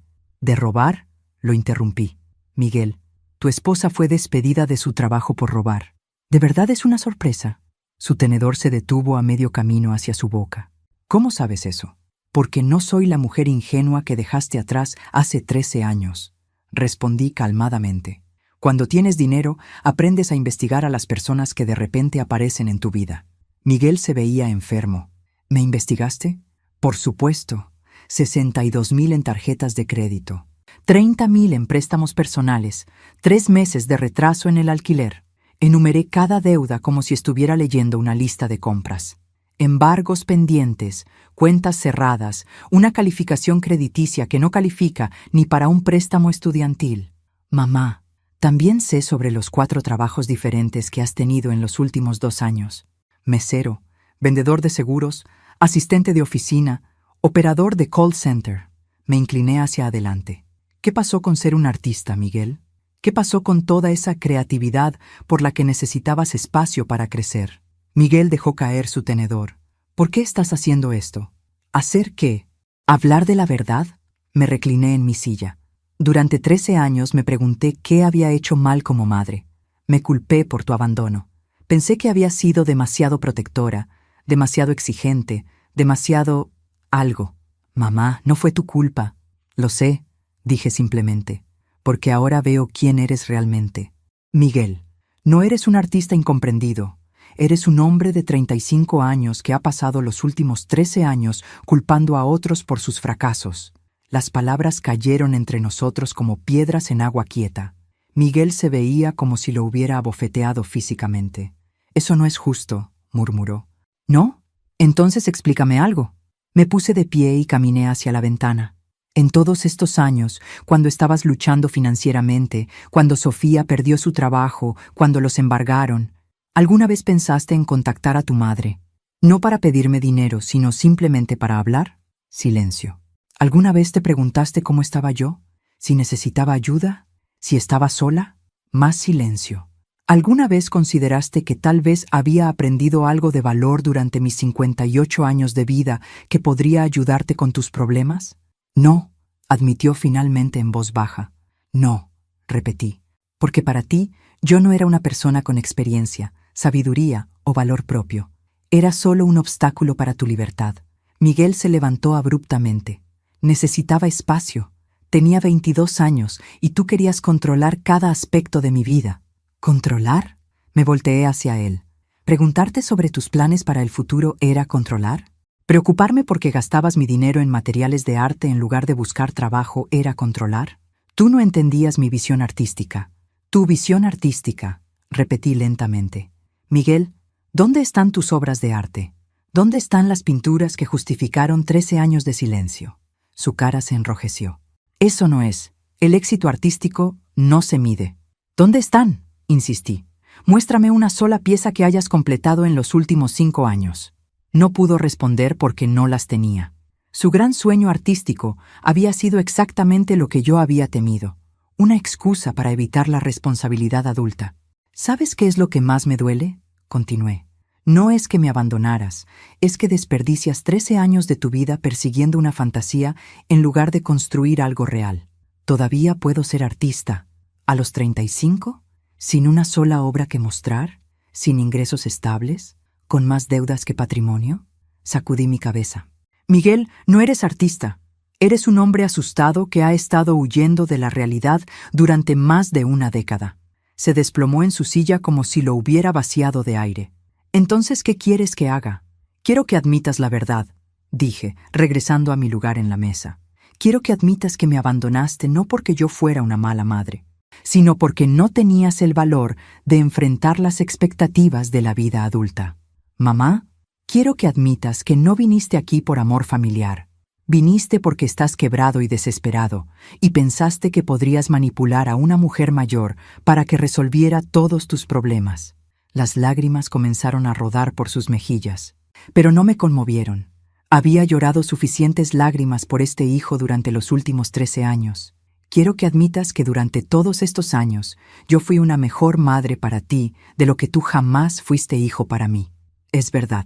robar, lo interrumpí. Miguel, tu esposa fue despedida de su trabajo por robar. ¿De verdad es una sorpresa? Su tenedor se detuvo a medio camino hacia su boca. ¿Cómo sabes eso? Porque no soy la mujer ingenua que dejaste atrás hace 13 años. Respondí calmadamente. Cuando tienes dinero, aprendes a investigar a las personas que de repente aparecen en tu vida. Miguel se veía enfermo. ¿Me investigaste? Por supuesto. 62,000 en tarjetas de crédito. 30,000 en préstamos personales, 3 meses de retraso en el alquiler. Enumeré cada deuda como si estuviera leyendo una lista de compras. Embargos pendientes, cuentas cerradas, una calificación crediticia que no califica ni para un préstamo estudiantil. Mamá, también sé sobre los 4 trabajos diferentes que has tenido en los últimos 2 años. Mesero, vendedor de seguros, asistente de oficina, operador de call center. Me incliné hacia adelante. ¿Qué pasó con ser un artista, Miguel? ¿Qué pasó con toda esa creatividad por la que necesitabas espacio para crecer? Miguel dejó caer su tenedor. ¿Por qué estás haciendo esto? ¿Hacer qué? ¿Hablar de la verdad? Me recliné en mi silla. Durante 13 años me pregunté qué había hecho mal como madre. Me culpé por tu abandono. Pensé que había sido demasiado protectora, demasiado exigente, demasiado algo. Mamá, no fue tu culpa. Lo sé. Dije simplemente, porque ahora veo quién eres realmente. Miguel, no eres un artista incomprendido. Eres un hombre de 35 años que ha pasado los últimos 13 años culpando a otros por sus fracasos. Las palabras cayeron entre nosotros como piedras en agua quieta. Miguel se veía como si lo hubiera abofeteado físicamente. Eso no es justo, murmuró. ¿No? Entonces explícame algo. Me puse de pie y caminé hacia la ventana. En todos estos años, cuando estabas luchando financieramente, cuando Sofía perdió su trabajo, cuando los embargaron, ¿alguna vez pensaste en contactar a tu madre? No para pedirme dinero, sino simplemente para hablar. Silencio. ¿Alguna vez te preguntaste cómo estaba yo? ¿Si necesitaba ayuda? ¿Si estaba sola? Más silencio. ¿Alguna vez consideraste que tal vez había aprendido algo de valor durante mis 58 años de vida que podría ayudarte con tus problemas? No, admitió finalmente en voz baja. No, repetí, porque para ti yo no era una persona con experiencia, sabiduría o valor propio. Era solo un obstáculo para tu libertad. Miguel se levantó abruptamente. Necesitaba espacio. Tenía 22 años y tú querías controlar cada aspecto de mi vida. ¿Controlar? Me volteé hacia él. ¿Preguntarte sobre tus planes para el futuro era controlar? ¿Preocuparme porque gastabas mi dinero en materiales de arte en lugar de buscar trabajo era controlar? Tú no entendías mi visión artística. Tu visión artística, repetí lentamente. Miguel, ¿dónde están tus obras de arte? ¿Dónde están las pinturas que justificaron 13 años de silencio? Su cara se enrojeció. Eso no es. El éxito artístico no se mide. ¿Dónde están? Insistí. Muéstrame una sola pieza que hayas completado en los últimos 5 años. No pudo responder porque no las tenía. Su gran sueño artístico había sido exactamente lo que yo había temido, una excusa para evitar la responsabilidad adulta. ¿Sabes qué es lo que más me duele? Continué. No es que me abandonaras, es que desperdicias 13 años de tu vida persiguiendo una fantasía en lugar de construir algo real. ¿Todavía puedo ser artista? ¿A los 35? ¿Sin una sola obra que mostrar? ¿Sin ingresos estables? ¿Con más deudas que patrimonio? Sacudí mi cabeza. Miguel, no eres artista. Eres un hombre asustado que ha estado huyendo de la realidad durante más de una década. Se desplomó en su silla como si lo hubiera vaciado de aire. Entonces, ¿qué quieres que haga? Quiero que admitas la verdad, dije, regresando a mi lugar en la mesa. Quiero que admitas que me abandonaste no porque yo fuera una mala madre, sino porque no tenías el valor de enfrentar las expectativas de la vida adulta. Mamá, quiero que admitas que no viniste aquí por amor familiar. Viniste porque estás quebrado y desesperado, y pensaste que podrías manipular a una mujer mayor para que resolviera todos tus problemas. Las lágrimas comenzaron a rodar por sus mejillas, pero no me conmovieron. Había llorado suficientes lágrimas por este hijo durante los últimos 13 años. Quiero que admitas que durante todos estos años yo fui una mejor madre para ti de lo que tú jamás fuiste hijo para mí. Es verdad,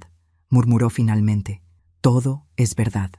murmuró finalmente. Todo es verdad.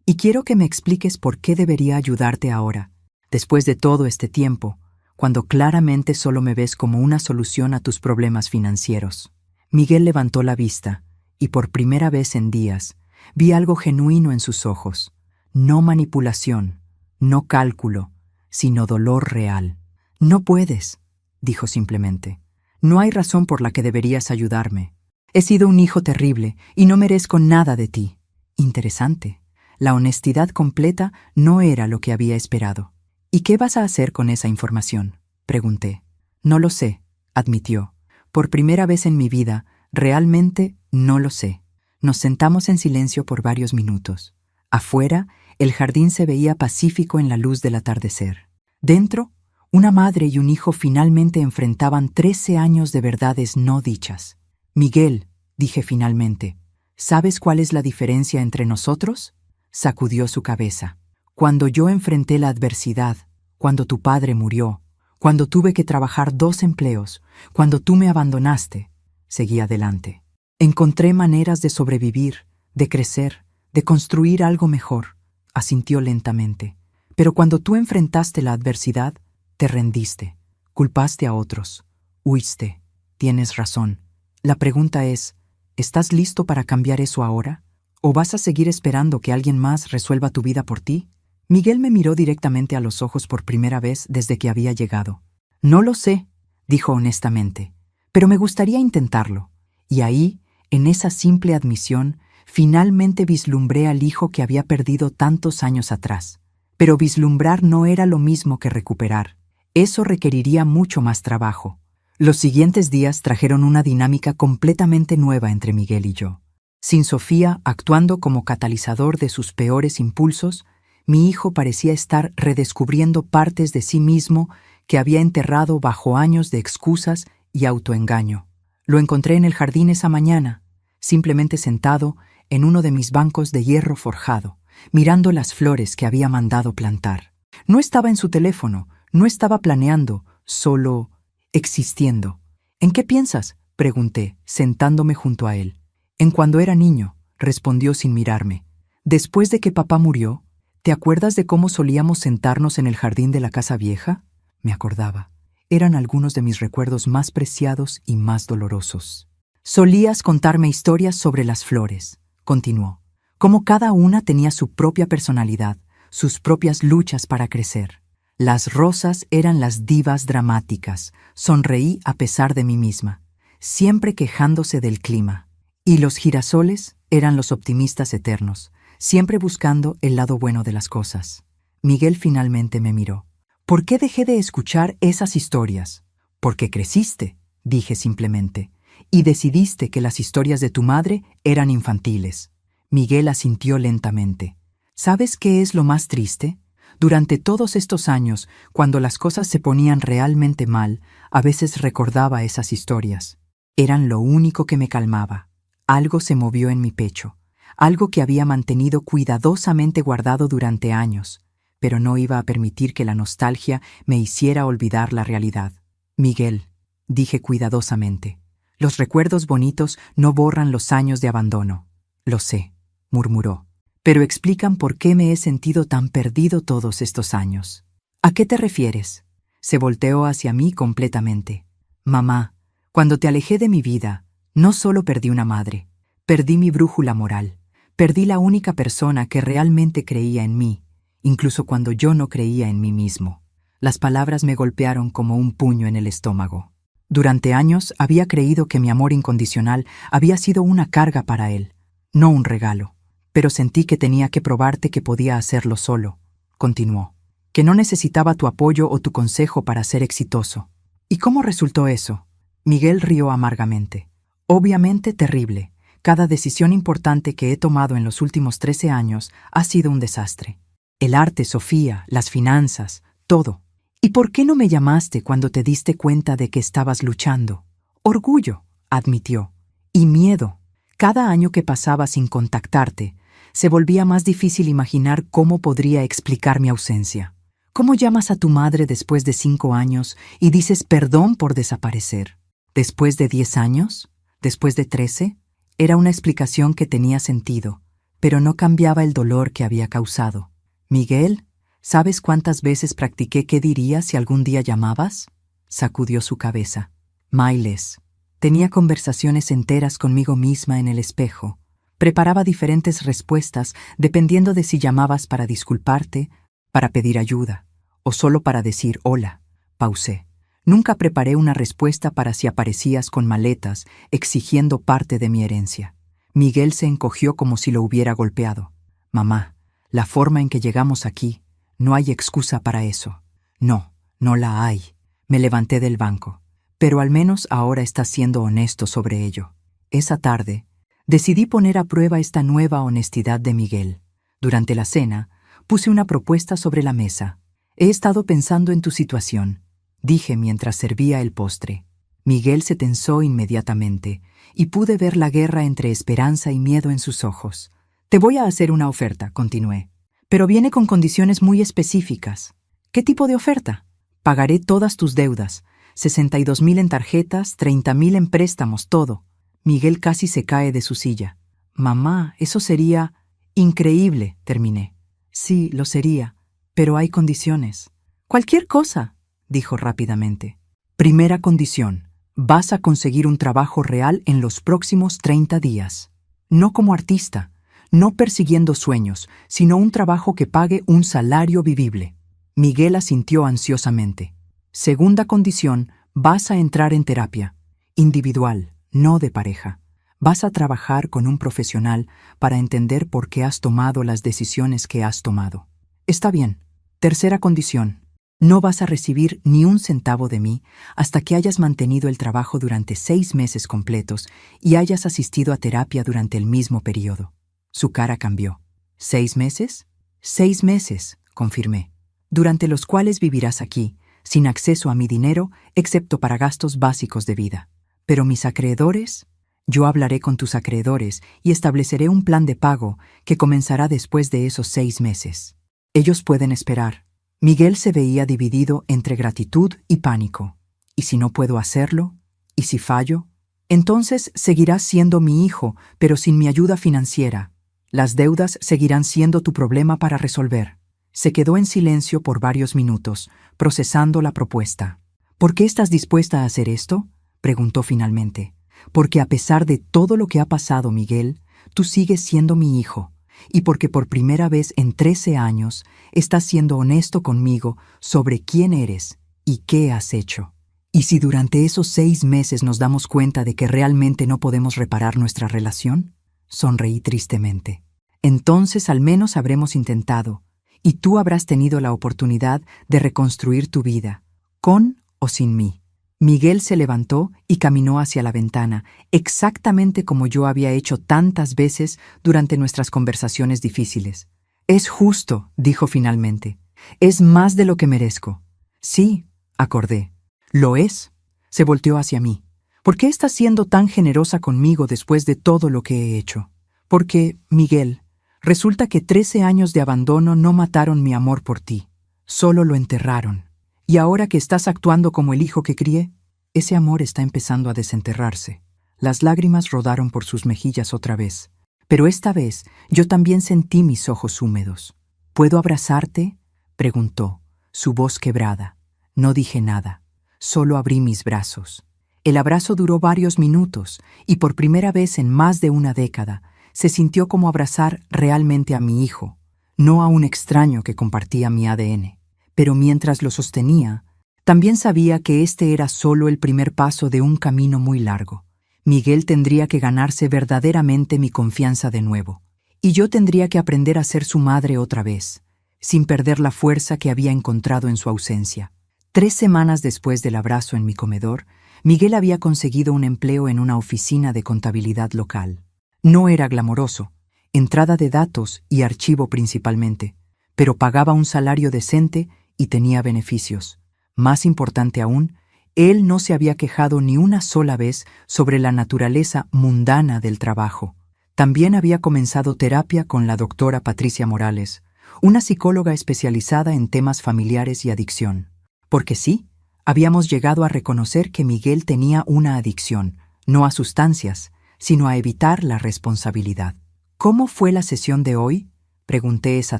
Y quiero que me expliques por qué debería ayudarte ahora, después de todo este tiempo, cuando claramente solo me ves como una solución a tus problemas financieros. Miguel levantó la vista, y por primera vez en días, vi algo genuino en sus ojos. No manipulación, no cálculo, sino dolor real. No puedes, dijo simplemente. No hay razón por la que deberías ayudarme. He sido un hijo terrible y no merezco nada de ti. Interesante. La honestidad completa no era lo que había esperado. ¿Y qué vas a hacer con esa información?, pregunté. No lo sé, admitió. Por primera vez en mi vida, realmente no lo sé. Nos sentamos en silencio por varios minutos. Afuera, el jardín se veía pacífico en la luz del atardecer. Dentro, una madre y un hijo finalmente enfrentaban 13 años de verdades no dichas. Miguel, dije finalmente, ¿sabes cuál es la diferencia entre nosotros? Sacudió su cabeza. Cuando yo enfrenté la adversidad, cuando tu padre murió, cuando tuve que trabajar 2 empleos, cuando tú me abandonaste, seguí adelante. Encontré maneras de sobrevivir, de crecer, de construir algo mejor, asintió lentamente. Pero cuando tú enfrentaste la adversidad, te rendiste, culpaste a otros, huiste. Tienes razón. La pregunta es, ¿estás listo para cambiar eso ahora? ¿O vas a seguir esperando que alguien más resuelva tu vida por ti? Miguel me miró directamente a los ojos por primera vez desde que había llegado. No lo sé, dijo honestamente, pero me gustaría intentarlo. Y ahí, en esa simple admisión, finalmente vislumbré al hijo que había perdido tantos años atrás. Pero vislumbrar no era lo mismo que recuperar. Eso requeriría mucho más trabajo. Los siguientes días trajeron una dinámica completamente nueva entre Miguel y yo. Sin Sofía actuando como catalizador de sus peores impulsos, mi hijo parecía estar redescubriendo partes de sí mismo que había enterrado bajo años de excusas y autoengaño. Lo encontré en el jardín esa mañana, simplemente sentado en uno de mis bancos de hierro forjado, mirando las flores que había mandado plantar. No estaba en su teléfono, no estaba planeando, solo existiendo. ¿En qué piensas?, pregunté, sentándome junto a él. En cuando era niño, respondió sin mirarme. Después de que papá murió, ¿te acuerdas de cómo solíamos sentarnos en el jardín de la casa vieja? Me acordaba. Eran algunos de mis recuerdos más preciados y más dolorosos. Solías contarme historias sobre las flores, continuó. Cómo cada una tenía su propia personalidad, sus propias luchas para crecer. Las rosas eran las divas dramáticas, sonreí a pesar de mí misma, siempre quejándose del clima. Y los girasoles eran los optimistas eternos, siempre buscando el lado bueno de las cosas. Miguel finalmente me miró. ¿Por qué dejé de escuchar esas historias? Porque creciste, dije simplemente, y decidiste que las historias de tu madre eran infantiles. Miguel asintió lentamente. ¿Sabes qué es lo más triste? Durante todos estos años, cuando las cosas se ponían realmente mal, a veces recordaba esas historias. Eran lo único que me calmaba. Algo se movió en mi pecho, algo que había mantenido cuidadosamente guardado durante años, pero no iba a permitir que la nostalgia me hiciera olvidar la realidad. Miguel, dije cuidadosamente, los recuerdos bonitos no borran los años de abandono. Lo sé, murmuró, pero explican por qué me he sentido tan perdido todos estos años. ¿A qué te refieres? Se volteó hacia mí completamente. Mamá, cuando te alejé de mi vida, no solo perdí una madre, perdí mi brújula moral, Perdí la única persona que realmente creía en mí, incluso cuando yo no creía en mí mismo. Las palabras me golpearon como un puño en el estómago. Durante años había creído que mi amor incondicional había sido una carga para él, no un regalo. Pero sentí que tenía que probarte que podía hacerlo solo, continuó. Que no necesitaba tu apoyo o tu consejo para ser exitoso. ¿Y cómo resultó eso? Miguel rió amargamente. Obviamente terrible. Cada decisión importante que he tomado en los últimos 13 años ha sido un desastre. El arte, Sofía, las finanzas, todo. ¿Y por qué no me llamaste cuando te diste cuenta de que estabas luchando? Orgullo, admitió. Y miedo. Cada año que pasaba sin contactarte, se volvía más difícil imaginar cómo podría explicar mi ausencia. ¿Cómo llamas a tu madre después de 5 años y dices perdón por desaparecer? ¿Después de 10 años? ¿Después de 13? Era una explicación que tenía sentido, pero no cambiaba el dolor que había causado. Miguel, ¿sabes cuántas veces practiqué qué dirías si algún día llamabas? Sacudió su cabeza. Miles. Tenía conversaciones enteras conmigo misma en el espejo. Preparaba diferentes respuestas dependiendo de si llamabas para disculparte, para pedir ayuda, o solo para decir hola. Pausé. Nunca preparé una respuesta para si aparecías con maletas, exigiendo parte de mi herencia. Miguel se encogió como si lo hubiera golpeado. Mamá, la forma en que llegamos aquí, no hay excusa para eso. No, no la hay. Me levanté del banco. Pero al menos ahora estás siendo honesto sobre ello. Esa tarde, decidí poner a prueba esta nueva honestidad de Miguel. Durante la cena, puse una propuesta sobre la mesa. He estado pensando en tu situación, dije mientras servía el postre. Miguel se tensó inmediatamente, y pude ver la guerra entre esperanza y miedo en sus ojos. Te voy a hacer una oferta, continué, pero viene con condiciones muy específicas. ¿Qué tipo de oferta? Pagaré todas tus deudas, 62,000 en tarjetas, 30,000 en préstamos, todo. Miguel casi se cae de su silla. Mamá, eso sería increíble, terminé. Sí, lo sería, pero hay condiciones. Cualquier cosa, dijo rápidamente. Primera condición, vas a conseguir un trabajo real en los próximos 30 días. No como artista, no persiguiendo sueños, sino un trabajo que pague un salario vivible. Miguel asintió ansiosamente. Segunda condición, vas a entrar en terapia. Individual, no de pareja. Vas a trabajar con un profesional para entender por qué has tomado las decisiones que has tomado. Está bien. Tercera condición. No vas a recibir ni un centavo de mí hasta que hayas mantenido el trabajo durante 6 meses completos y hayas asistido a terapia durante el mismo periodo. Su cara cambió. ¿6 meses? 6 meses, confirmé, durante los cuales vivirás aquí, sin acceso a mi dinero, excepto para gastos básicos de vida. Pero mis acreedores, yo hablaré con tus acreedores y estableceré un plan de pago que comenzará después de esos 6 meses. Ellos pueden esperar. Miguel se veía dividido entre gratitud y pánico. ¿Y si no puedo hacerlo? ¿Y si fallo? Entonces seguirás siendo mi hijo, pero sin mi ayuda financiera. Las deudas seguirán siendo tu problema para resolver. Se quedó en silencio por varios minutos, procesando la propuesta. ¿Por qué estás dispuesta a hacer esto?, preguntó finalmente. Porque a pesar de todo lo que ha pasado, Miguel, tú sigues siendo mi hijo, y porque por primera vez en 13 años estás siendo honesto conmigo sobre quién eres y qué has hecho. ¿Y si durante esos 6 meses nos damos cuenta de que realmente no podemos reparar nuestra relación? Sonreí tristemente. Entonces al menos habremos intentado, y tú habrás tenido la oportunidad de reconstruir tu vida, con o sin mí. Miguel se levantó y caminó hacia la ventana, exactamente como yo había hecho tantas veces durante nuestras conversaciones difíciles. Es justo, dijo finalmente. Es más de lo que merezco. Sí, acordé. Lo es. Se volteó hacia mí. ¿Por qué estás siendo tan generosa conmigo después de todo lo que he hecho? Porque, Miguel, resulta que 13 años de abandono no mataron mi amor por ti. Solo lo enterraron. Y ahora que estás actuando como el hijo que crié, ese amor está empezando a desenterrarse. Las lágrimas rodaron por sus mejillas otra vez. Pero esta vez yo también sentí mis ojos húmedos. ¿Puedo abrazarte?, preguntó, su voz quebrada. No dije nada, solo abrí mis brazos. El abrazo duró varios minutos y por primera vez en más de una década se sintió como abrazar realmente a mi hijo, no a un extraño que compartía mi ADN. Pero mientras lo sostenía, también sabía que este era solo el primer paso de un camino muy largo. Miguel tendría que ganarse verdaderamente mi confianza de nuevo, y yo tendría que aprender a ser su madre otra vez, sin perder la fuerza que había encontrado en su ausencia. 3 semanas después del abrazo en mi comedor, Miguel había conseguido un empleo en una oficina de contabilidad local. No era glamoroso, entrada de datos y archivo principalmente, pero pagaba un salario decente y tenía beneficios. Más importante aún, él no se había quejado ni una sola vez sobre la naturaleza mundana del trabajo. También había comenzado terapia con la doctora Patricia Morales, una psicóloga especializada en temas familiares y adicción. Porque sí, habíamos llegado a reconocer que Miguel tenía una adicción, no a sustancias, sino a evitar la responsabilidad. ¿Cómo fue la sesión de hoy?, pregunté esa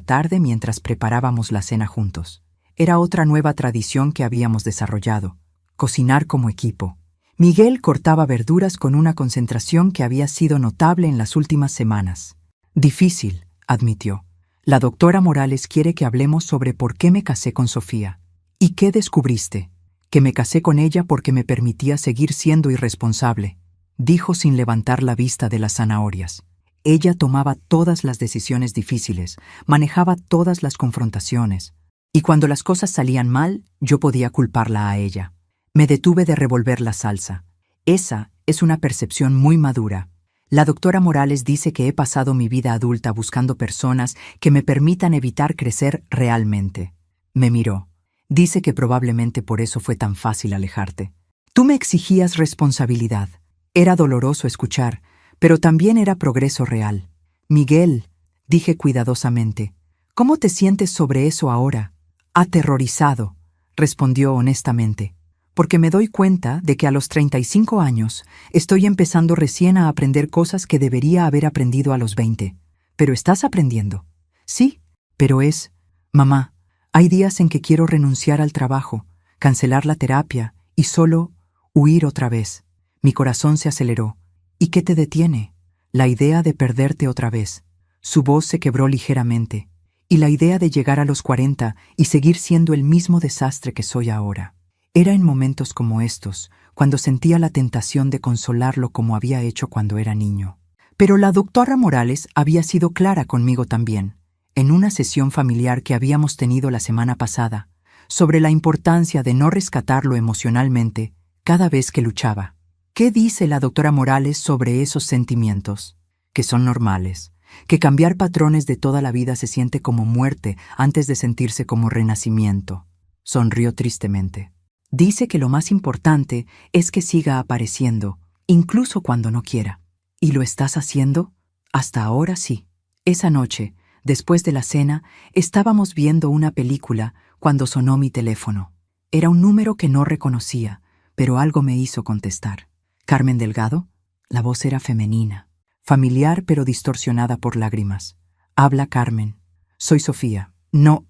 tarde mientras preparábamos la cena juntos. Era otra nueva tradición que habíamos desarrollado: cocinar como equipo. Miguel cortaba verduras con una concentración que había sido notable en las últimas semanas. Difícil, admitió. La doctora Morales quiere que hablemos sobre por qué me casé con Sofía. ¿Y qué descubriste? Que me casé con ella porque me permitía seguir siendo irresponsable, dijo sin levantar la vista de las zanahorias. Ella tomaba todas las decisiones difíciles, manejaba todas las confrontaciones, y cuando las cosas salían mal, yo podía culparla a ella. Me detuve de revolver la salsa. Esa es una percepción muy madura. La doctora Morales dice que he pasado mi vida adulta buscando personas que me permitan evitar crecer realmente. Me miró. Dice que probablemente por eso fue tan fácil alejarte. Tú me exigías responsabilidad. Era doloroso escuchar, pero también era progreso real. Miguel, dije cuidadosamente, ¿cómo te sientes sobre eso ahora? Aterrorizado, respondió honestamente, porque me doy cuenta de que a los 35 años estoy empezando recién a aprender cosas que debería haber aprendido a los 20. ¿Pero estás aprendiendo? Sí, pero mamá, hay días en que quiero renunciar al trabajo, cancelar la terapia y solo huir otra vez. Mi corazón se aceleró. ¿Y qué te detiene? La idea de perderte otra vez. Su voz se quebró ligeramente. Y la idea de llegar a los 40 y seguir siendo el mismo desastre que soy ahora. Era en momentos como estos, cuando sentía la tentación de consolarlo como había hecho cuando era niño. Pero la doctora Morales había sido clara conmigo también, en una sesión familiar que habíamos tenido la semana pasada, sobre la importancia de no rescatarlo emocionalmente cada vez que luchaba. ¿Qué dice la doctora Morales sobre esos sentimientos? Que son normales, que cambiar patrones de toda la vida se siente como muerte antes de sentirse como renacimiento. Sonrió tristemente. Dice que lo más importante es que siga apareciendo, incluso cuando no quiera. ¿Y lo estás haciendo? Hasta ahora sí. Esa noche, después de la cena, estábamos viendo una película cuando sonó mi teléfono. Era un número que no reconocía, pero algo me hizo contestar. ¿Carmen Delgado? La voz era femenina, familiar pero distorsionada por lágrimas. Habla Carmen. Soy Sofía. No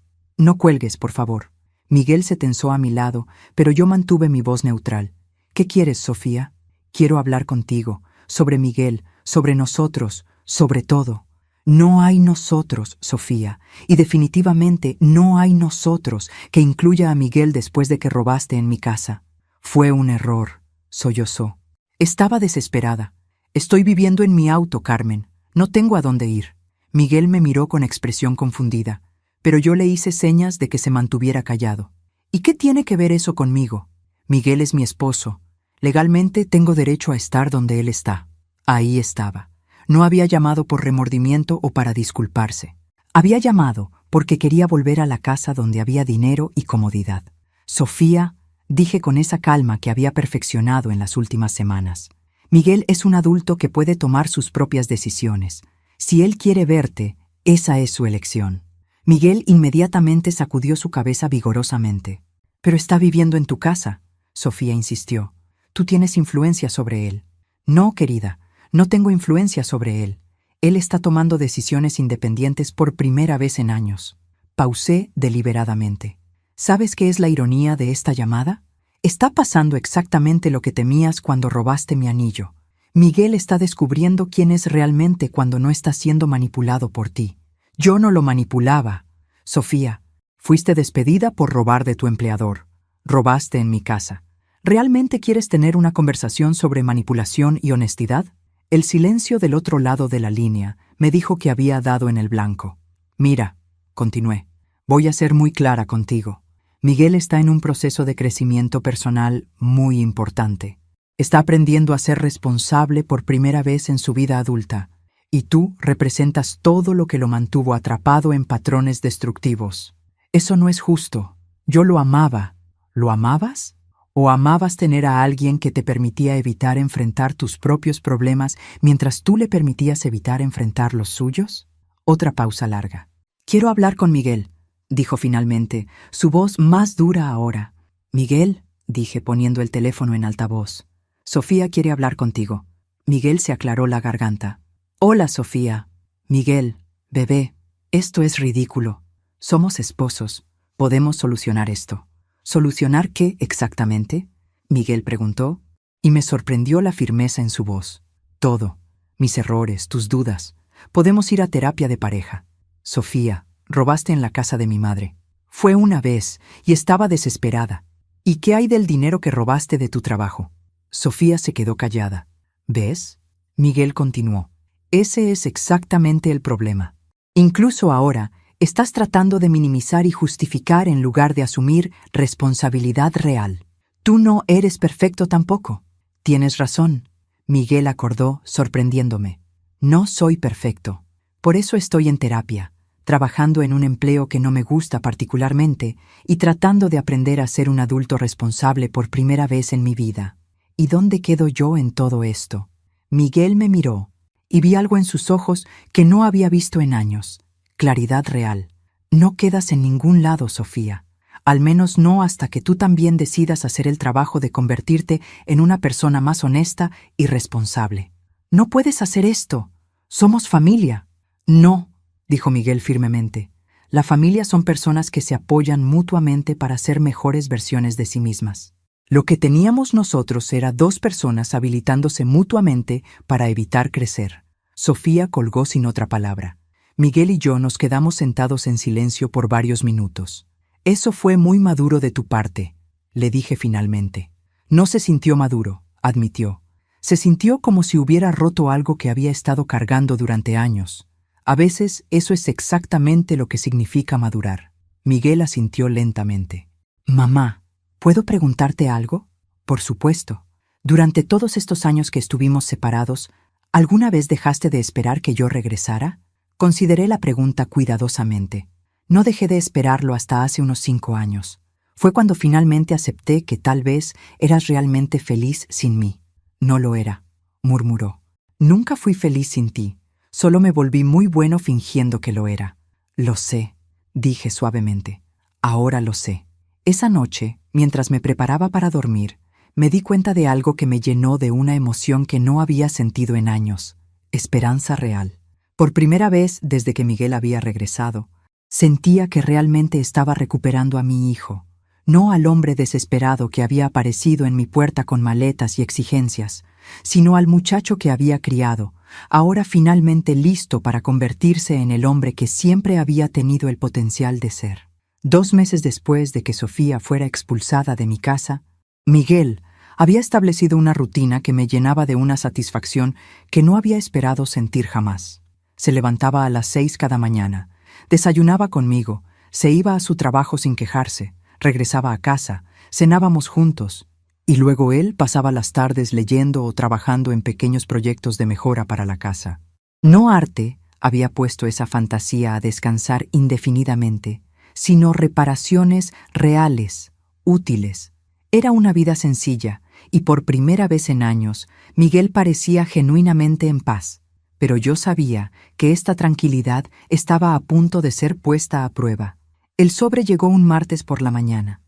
cuelgues, por favor. Miguel se tensó a mi lado, pero yo mantuve mi voz neutral. ¿Qué quieres, Sofía? Quiero hablar contigo, sobre Miguel, sobre nosotros, sobre todo. No hay nosotros, Sofía, y definitivamente no hay nosotros que incluya a Miguel después de que robaste en mi casa. Fue un error, sollozó. Estaba desesperada. Estoy viviendo en mi auto, Carmen. No tengo a dónde ir. Miguel me miró con expresión confundida, pero yo le hice señas de que se mantuviera callado. ¿Y qué tiene que ver eso conmigo? Miguel es mi esposo. Legalmente tengo derecho a estar donde él está. Ahí estaba. No había llamado por remordimiento o para disculparse. Había llamado porque quería volver a la casa donde había dinero y comodidad. Sofía, dije con esa calma que había perfeccionado en las últimas semanas. Miguel es un adulto que puede tomar sus propias decisiones. Si él quiere verte, esa es su elección. Miguel inmediatamente sacudió su cabeza vigorosamente. Pero está viviendo en tu casa, Sofía insistió. Tú tienes influencia sobre él. No, querida, no tengo influencia sobre él. Él está tomando decisiones independientes por primera vez en años. Pausé deliberadamente. ¿Sabes qué es la ironía de esta llamada? Está pasando exactamente lo que temías cuando robaste mi anillo. Miguel está descubriendo quién es realmente cuando no está siendo manipulado por ti. Yo no lo manipulaba. Sofía, fuiste despedida por robar de tu empleador. Robaste en mi casa. ¿Realmente quieres tener una conversación sobre manipulación y honestidad? El silencio del otro lado de la línea me dijo que había dado en el blanco. Mira, continué, voy a ser muy clara contigo. Miguel está en un proceso de crecimiento personal muy importante. Está aprendiendo a ser responsable por primera vez en su vida adulta, y tú representas todo lo que lo mantuvo atrapado en patrones destructivos. Eso no es justo. Yo lo amaba. ¿Lo amabas? ¿O amabas tener a alguien que te permitía evitar enfrentar tus propios problemas mientras tú le permitías evitar enfrentar los suyos? Otra pausa larga. Quiero hablar con Miguel, dijo finalmente, su voz más dura ahora. Miguel, dije poniendo el teléfono en altavoz. Sofía quiere hablar contigo. Miguel se aclaró la garganta. Hola, Sofía. Miguel, bebé, esto es ridículo. Somos esposos. Podemos solucionar esto. ¿Solucionar qué exactamente? Miguel preguntó, y me sorprendió la firmeza en su voz. Todo. Mis errores, tus dudas. Podemos ir a terapia de pareja. Sofía, robaste en la casa de mi madre. Fue una vez, y estaba desesperada. ¿Y qué hay del dinero que robaste de tu trabajo? Sofía se quedó callada. ¿Ves? Miguel continuó. Ese es exactamente el problema. Incluso ahora, estás tratando de minimizar y justificar en lugar de asumir responsabilidad real. Tú no eres perfecto tampoco. Tienes razón. Miguel acordó, sorprendiéndome. No soy perfecto. Por eso estoy en terapia, trabajando en un empleo que no me gusta particularmente y tratando de aprender a ser un adulto responsable por primera vez en mi vida. ¿Y dónde quedo yo en todo esto? Miguel me miró, y vi algo en sus ojos que no había visto en años. Claridad real. No quedas en ningún lado, Sofía. Al menos no hasta que tú también decidas hacer el trabajo de convertirte en una persona más honesta y responsable. No puedes hacer esto. Somos familia. No, dijo Miguel firmemente. La familia son personas que se apoyan mutuamente para ser mejores versiones de sí mismas. Lo que teníamos nosotros era dos personas habilitándose mutuamente para evitar crecer. Sofía colgó sin otra palabra. Miguel y yo nos quedamos sentados en silencio por varios minutos. Eso fue muy maduro de tu parte, le dije finalmente. No se sintió maduro, admitió. Se sintió como si hubiera roto algo que había estado cargando durante años. A veces eso es exactamente lo que significa madurar. Miguel asintió lentamente. Mamá, ¿puedo preguntarte algo? Por supuesto. Durante todos estos años que estuvimos separados, ¿alguna vez dejaste de esperar que yo regresara? Consideré la pregunta cuidadosamente. No dejé de esperarlo hasta hace unos 5 años. Fue cuando finalmente acepté que tal vez eras realmente feliz sin mí. No lo era, murmuró. Nunca fui feliz sin ti. Solo me volví muy bueno fingiendo que lo era. Lo sé, dije suavemente. Ahora lo sé. Esa noche, mientras me preparaba para dormir, me di cuenta de algo que me llenó de una emoción que no había sentido en años. Esperanza real. Por primera vez desde que Miguel había regresado, sentía que realmente estaba recuperando a mi hijo, no al hombre desesperado que había aparecido en mi puerta con maletas y exigencias, sino al muchacho que había criado, ahora finalmente listo para convertirse en el hombre que siempre había tenido el potencial de ser. 2 meses después de que Sofía fuera expulsada de mi casa, Miguel había establecido una rutina que me llenaba de una satisfacción que no había esperado sentir jamás. Se levantaba a las 6 cada mañana, desayunaba conmigo, se iba a su trabajo sin quejarse, regresaba a casa, cenábamos juntos, y luego él pasaba las tardes leyendo o trabajando en pequeños proyectos de mejora para la casa. No arte había puesto esa fantasía a descansar indefinidamente, sino reparaciones reales, útiles. Era una vida sencilla, y por primera vez en años, Miguel parecía genuinamente en paz. Pero yo sabía que esta tranquilidad estaba a punto de ser puesta a prueba. El sobre llegó un martes por la mañana.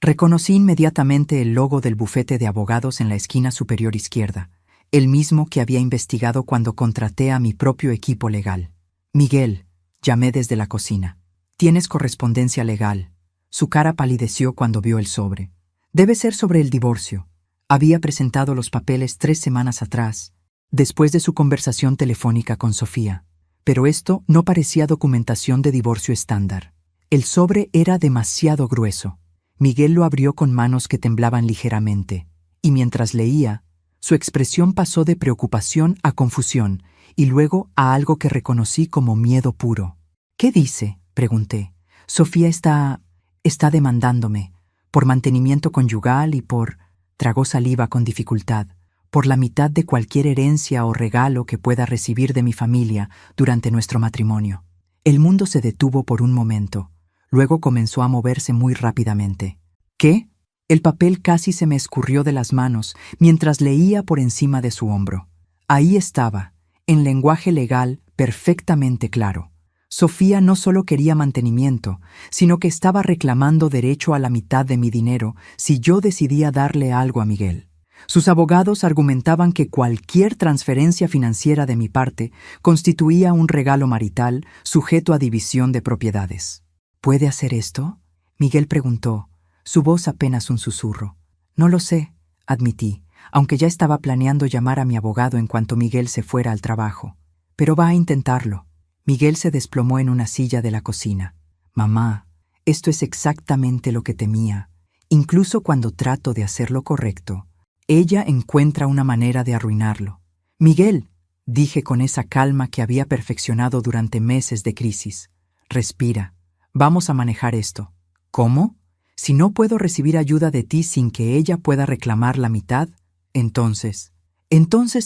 Reconocí inmediatamente el logo del bufete de abogados en la esquina superior izquierda, el mismo que había investigado cuando contraté a mi propio equipo legal. Miguel, llamé desde la cocina. ¿Tienes correspondencia legal? Su cara palideció cuando vio el sobre. Debe ser sobre el divorcio. Había presentado los papeles 3 semanas atrás, después de su conversación telefónica con Sofía. Pero esto no parecía documentación de divorcio estándar. El sobre era demasiado grueso. Miguel lo abrió con manos que temblaban ligeramente, y mientras leía, su expresión pasó de preocupación a confusión, y luego a algo que reconocí como miedo puro. «¿Qué dice?», pregunté. «Sofía está demandándome, por mantenimiento conyugal y por…» Tragó saliva con dificultad. «Por la mitad de cualquier herencia o regalo que pueda recibir de mi familia durante nuestro matrimonio». El mundo se detuvo por un momento. Luego comenzó a moverse muy rápidamente. «¿Qué?». El papel casi se me escurrió de las manos mientras leía por encima de su hombro. Ahí estaba, en lenguaje legal perfectamente claro. Sofía no solo quería mantenimiento, sino que estaba reclamando derecho a la mitad de mi dinero si yo decidía darle algo a Miguel. Sus abogados argumentaban que cualquier transferencia financiera de mi parte constituía un regalo marital sujeto a división de propiedades. «¿Puede hacer esto?», Miguel preguntó, su voz apenas un susurro. «No lo sé», admití, aunque ya estaba planeando llamar a mi abogado en cuanto Miguel se fuera al trabajo. «Pero va a intentarlo». Miguel se desplomó en una silla de la cocina. «Mamá, esto es exactamente lo que temía. Incluso cuando trato de hacer lo correcto, ella encuentra una manera de arruinarlo». «Miguel», dije con esa calma que había perfeccionado durante meses de crisis, «respira. Vamos a manejar esto». «¿Cómo? Si no puedo recibir ayuda de ti sin que ella pueda reclamar la mitad, entonces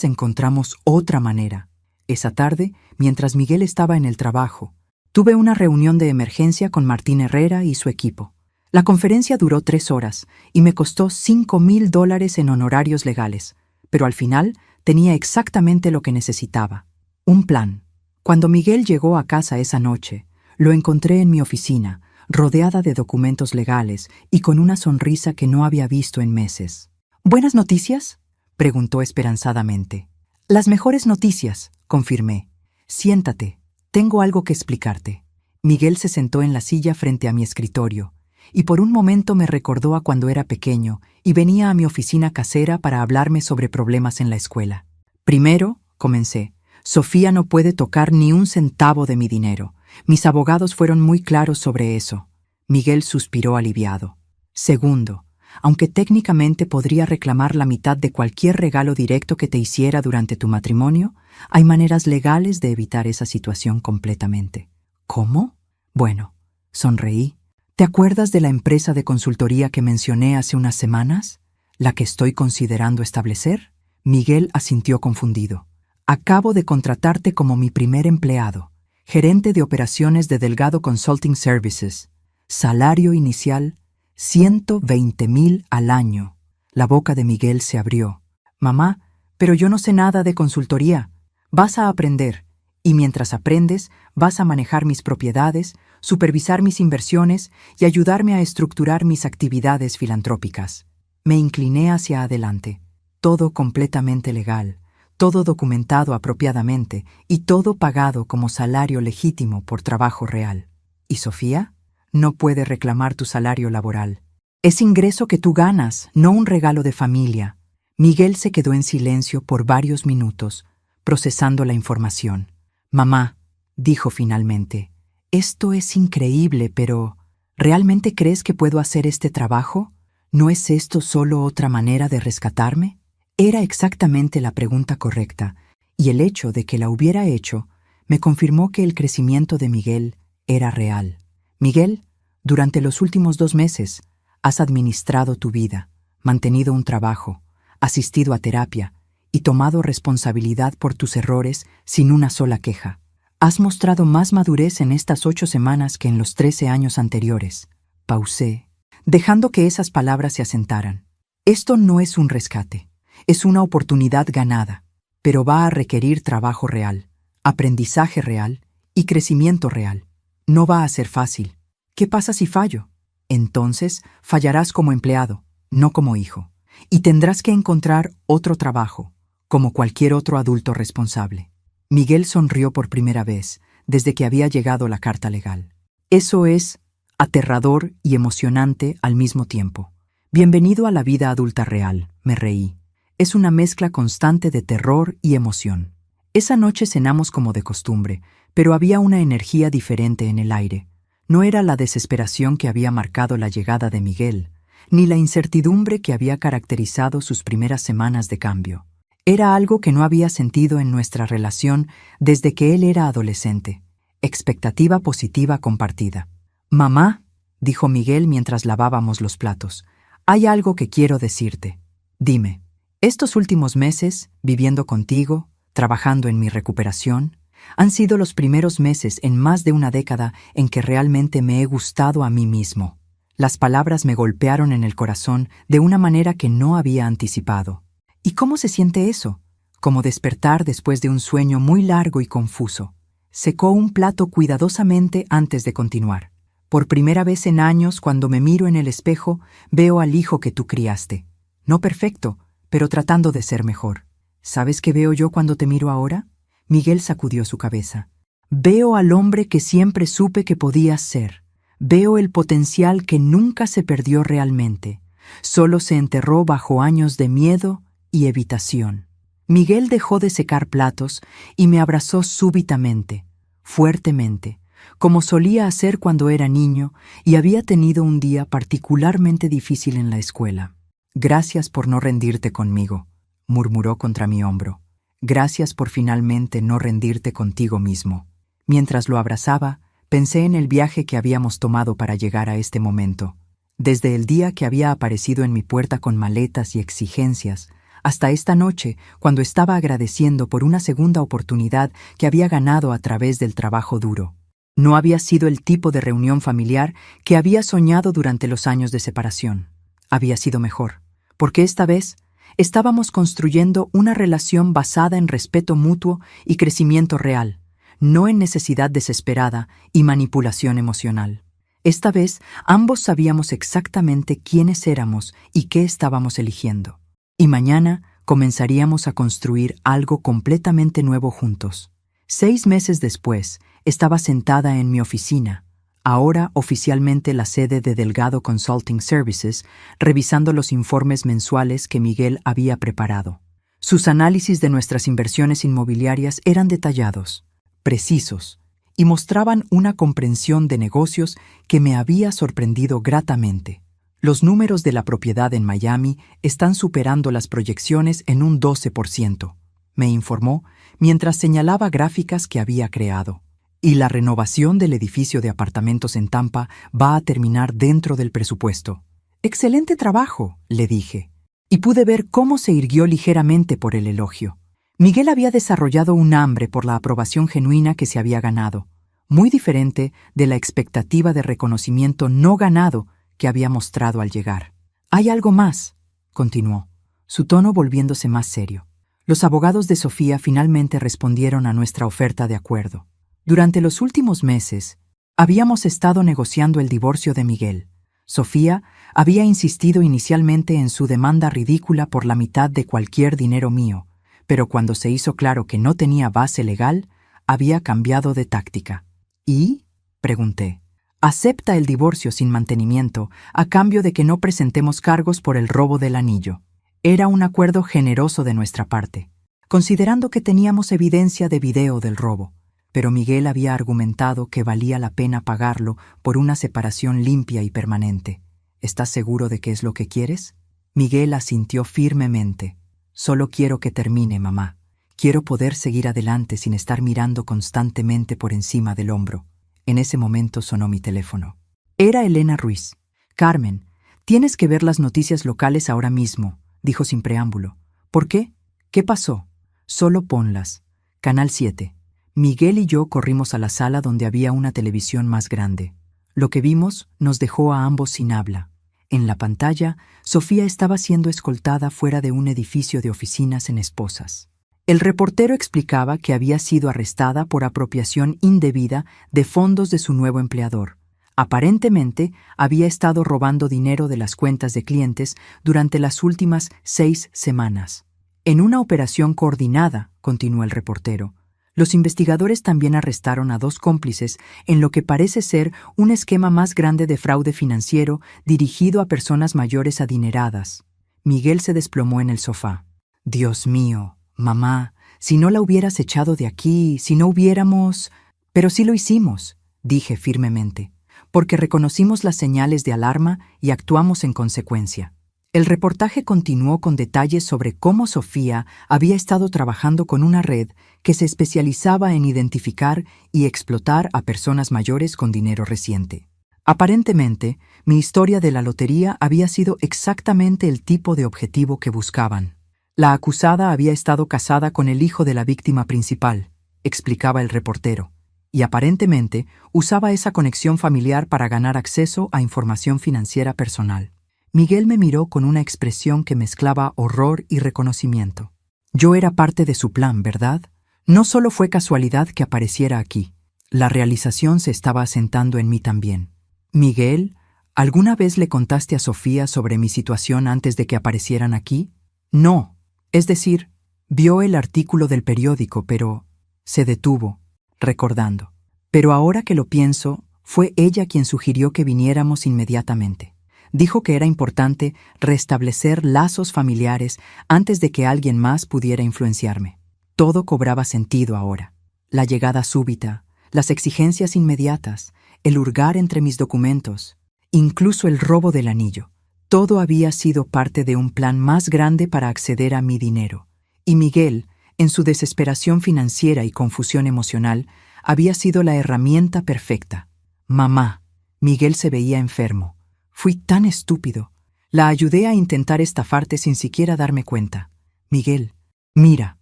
encontramos otra manera». Esa tarde, mientras Miguel estaba en el trabajo, tuve una reunión de emergencia con Martín Herrera y su equipo. La conferencia duró 3 horas y me costó $5,000 en honorarios legales, pero al final tenía exactamente lo que necesitaba: un plan. Cuando Miguel llegó a casa esa noche, lo encontré en mi oficina, rodeada de documentos legales y con una sonrisa que no había visto en meses. «¿Buenas noticias?», preguntó esperanzadamente. «Las mejores noticias», confirmé. «Siéntate, tengo algo que explicarte». Miguel se sentó en la silla frente a mi escritorio, y por un momento me recordó a cuando era pequeño y venía a mi oficina casera para hablarme sobre problemas en la escuela. «Primero», comencé, «Sofía no puede tocar ni un centavo de mi dinero. Mis abogados fueron muy claros sobre eso». Miguel suspiró aliviado. «Segundo, aunque técnicamente podría reclamar la mitad de cualquier regalo directo que te hiciera durante tu matrimonio, hay maneras legales de evitar esa situación completamente». «¿Cómo?». «Bueno», sonreí. «¿Te acuerdas de la empresa de consultoría que mencioné hace unas semanas? ¿La que estoy considerando establecer?». Miguel asintió confundido. «Acabo de contratarte como mi primer empleado, gerente de operaciones de Delgado Consulting Services. Salario inicial, $120,000 al año». La boca de Miguel se abrió. «Mamá, pero yo no sé nada de consultoría». «Vas a aprender, y mientras aprendes, vas a manejar mis propiedades, supervisar mis inversiones y ayudarme a estructurar mis actividades filantrópicas». Me incliné hacia adelante. Todo completamente legal, todo documentado apropiadamente y todo pagado como salario legítimo por trabajo real. «¿Y Sofía?». «No puede reclamar tu salario laboral. Es ingreso que tú ganas, no un regalo de familia». Miguel se quedó en silencio por varios minutos, procesando la información. «Mamá», dijo finalmente, «esto es increíble, pero ¿realmente crees que puedo hacer este trabajo? ¿No es esto solo otra manera de rescatarme?». Era exactamente la pregunta correcta, y el hecho de que la hubiera hecho me confirmó que el crecimiento de Miguel era real. «Miguel, durante los últimos 2 meses has administrado tu vida, mantenido un trabajo, asistido a terapia y tomado responsabilidad por tus errores sin una sola queja. Has mostrado más madurez en estas 8 semanas que en los 13 años anteriores». Pausé, dejando que esas palabras se asentaran. «Esto no es un rescate, es una oportunidad ganada, pero va a requerir trabajo real, aprendizaje real y crecimiento real. No va a ser fácil. ¿Qué pasa si fallo? Entonces fallarás como empleado, no como hijo, y tendrás que encontrar otro trabajo, como cualquier otro adulto responsable». Miguel sonrió por primera vez desde que había llegado la carta legal. «Eso es aterrador y emocionante al mismo tiempo». Bienvenido a la vida adulta real, me reí. Es una mezcla constante de terror y emoción. Esa noche cenamos como de costumbre, pero había una energía diferente en el aire. No era la desesperación que había marcado la llegada de Miguel, ni la incertidumbre que había caracterizado sus primeras semanas de cambio. Era algo que no había sentido en nuestra relación desde que él era adolescente. Expectativa positiva compartida. «Mamá», dijo Miguel mientras lavábamos los platos, «hay algo que quiero decirte. Dime, estos últimos meses, viviendo contigo, trabajando en mi recuperación, han sido los primeros meses en más de una década en que realmente me he gustado a mí mismo». Las palabras me golpearon en el corazón de una manera que no había anticipado. ¿Y cómo se siente eso? Como despertar después de un sueño muy largo y confuso. Secó un plato cuidadosamente antes de continuar. Por primera vez en años, cuando me miro en el espejo, veo al hijo que tú criaste. No perfecto, pero tratando de ser mejor. ¿Sabes qué veo yo cuando te miro ahora? Miguel sacudió su cabeza. Veo al hombre que siempre supe que podías ser. Veo el potencial que nunca se perdió realmente. Solo se enterró bajo años de miedo y evitación. Miguel dejó de secar platos y me abrazó súbitamente, fuertemente, como solía hacer cuando era niño y había tenido un día particularmente difícil en la escuela. «Gracias por no rendirte conmigo», murmuró contra mi hombro. «Gracias por finalmente no rendirte contigo mismo». Mientras lo abrazaba, pensé en el viaje que habíamos tomado para llegar a este momento. Desde el día que había aparecido en mi puerta con maletas y exigencias, hasta esta noche, cuando estaba agradeciendo por una segunda oportunidad que había ganado a través del trabajo duro. No había sido el tipo de reunión familiar que había soñado durante los años de separación. Había sido mejor, porque esta vez estábamos construyendo una relación basada en respeto mutuo y crecimiento real, no en necesidad desesperada y manipulación emocional. Esta vez ambos sabíamos exactamente quiénes éramos y qué estábamos eligiendo. Y mañana comenzaríamos a construir algo completamente nuevo juntos. 6 meses después, estaba sentada en mi oficina, ahora oficialmente la sede de Delgado Consulting Services, revisando los informes mensuales que Miguel había preparado. Sus análisis de nuestras inversiones inmobiliarias eran detallados, precisos, y mostraban una comprensión de negocios que me había sorprendido gratamente. Los números de la propiedad en Miami están superando las proyecciones en un 12%, me informó mientras señalaba gráficas que había creado. Y la renovación del edificio de apartamentos en Tampa va a terminar dentro del presupuesto. «Excelente trabajo», le dije, y pude ver cómo se irguió ligeramente por el elogio. Miguel había desarrollado un hambre por la aprobación genuina que se había ganado, muy diferente de la expectativa de reconocimiento no ganado que había mostrado al llegar. «Hay algo más», continuó, su tono volviéndose más serio. Los abogados de Sofía finalmente respondieron a nuestra oferta de acuerdo. Durante los últimos meses, habíamos estado negociando el divorcio de Miguel. Sofía había insistido inicialmente en su demanda ridícula por la mitad de cualquier dinero mío, pero cuando se hizo claro que no tenía base legal, había cambiado de táctica. «¿Y?», pregunté. «Acepta el divorcio sin mantenimiento a cambio de que no presentemos cargos por el robo del anillo». Era un acuerdo generoso de nuestra parte, considerando que teníamos evidencia de video del robo, pero Miguel había argumentado que valía la pena pagarlo por una separación limpia y permanente. «¿Estás seguro de que es lo que quieres?». Miguel asintió firmemente. «Solo quiero que termine, mamá. Quiero poder seguir adelante sin estar mirando constantemente por encima del hombro». En ese momento sonó mi teléfono. Era Elena Ruiz. «Carmen, tienes que ver las noticias locales ahora mismo», dijo sin preámbulo. «¿Por qué? ¿Qué pasó?». «Solo ponlas. Canal 7». Miguel y yo corrimos a la sala donde había una televisión más grande. Lo que vimos nos dejó a ambos sin habla. En la pantalla, Sofía estaba siendo escoltada fuera de un edificio de oficinas en Esposas. El reportero explicaba que había sido arrestada por apropiación indebida de fondos de su nuevo empleador. Aparentemente, había estado robando dinero de las cuentas de clientes durante las últimas 6 semanas. «En una operación coordinada», continuó el reportero, Los investigadores también arrestaron a 2 cómplices en lo que parece ser un esquema más grande de fraude financiero dirigido a personas mayores adineradas. Miguel se desplomó en el sofá. Dios mío, mamá, si no la hubieras echado de aquí, si no hubiéramos... Pero sí lo hicimos, dije firmemente, porque reconocimos las señales de alarma y actuamos en consecuencia. El reportaje continuó con detalles sobre cómo Sofía había estado trabajando con una red que se especializaba en identificar y explotar a personas mayores con dinero reciente. Aparentemente, mi historia de la lotería había sido exactamente el tipo de objetivo que buscaban. La acusada había estado casada con el hijo de la víctima principal, explicaba el reportero, y aparentemente usaba esa conexión familiar para ganar acceso a información financiera personal. Miguel me miró con una expresión que mezclaba horror y reconocimiento. Yo era parte de su plan, ¿verdad? No solo fue casualidad que apareciera aquí. La realización se estaba asentando en mí también. Miguel, ¿alguna vez le contaste a Sofía sobre mi situación antes de que aparecieran aquí? No. Es decir, vio el artículo del periódico, pero se detuvo, recordando. Pero ahora que lo pienso, fue ella quien sugirió que viniéramos inmediatamente. Dijo que era importante restablecer lazos familiares antes de que alguien más pudiera influenciarme. Todo cobraba sentido ahora. La llegada súbita, las exigencias inmediatas, el hurgar entre mis documentos, incluso el robo del anillo. Todo había sido parte de un plan más grande para acceder a mi dinero. Y Miguel, en su desesperación financiera y confusión emocional, había sido la herramienta perfecta. Mamá, Miguel se veía enfermo. Fui tan estúpido. La ayudé a intentar estafarte sin siquiera darme cuenta. Miguel, mira,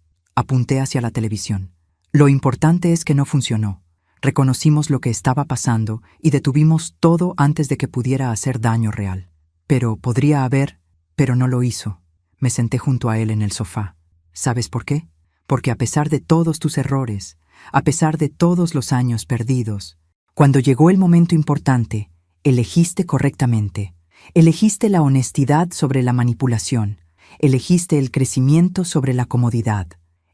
apunté hacia la televisión. Lo importante es que no funcionó. Reconocimos lo que estaba pasando y detuvimos todo antes de que pudiera hacer daño real. Pero no lo hizo. Me senté junto a él en el sofá. ¿Sabes por qué? Porque a pesar de todos tus errores, a pesar de todos los años perdidos, cuando llegó el momento importante, elegiste correctamente. Elegiste la honestidad sobre la manipulación. Elegiste el crecimiento sobre la comodidad.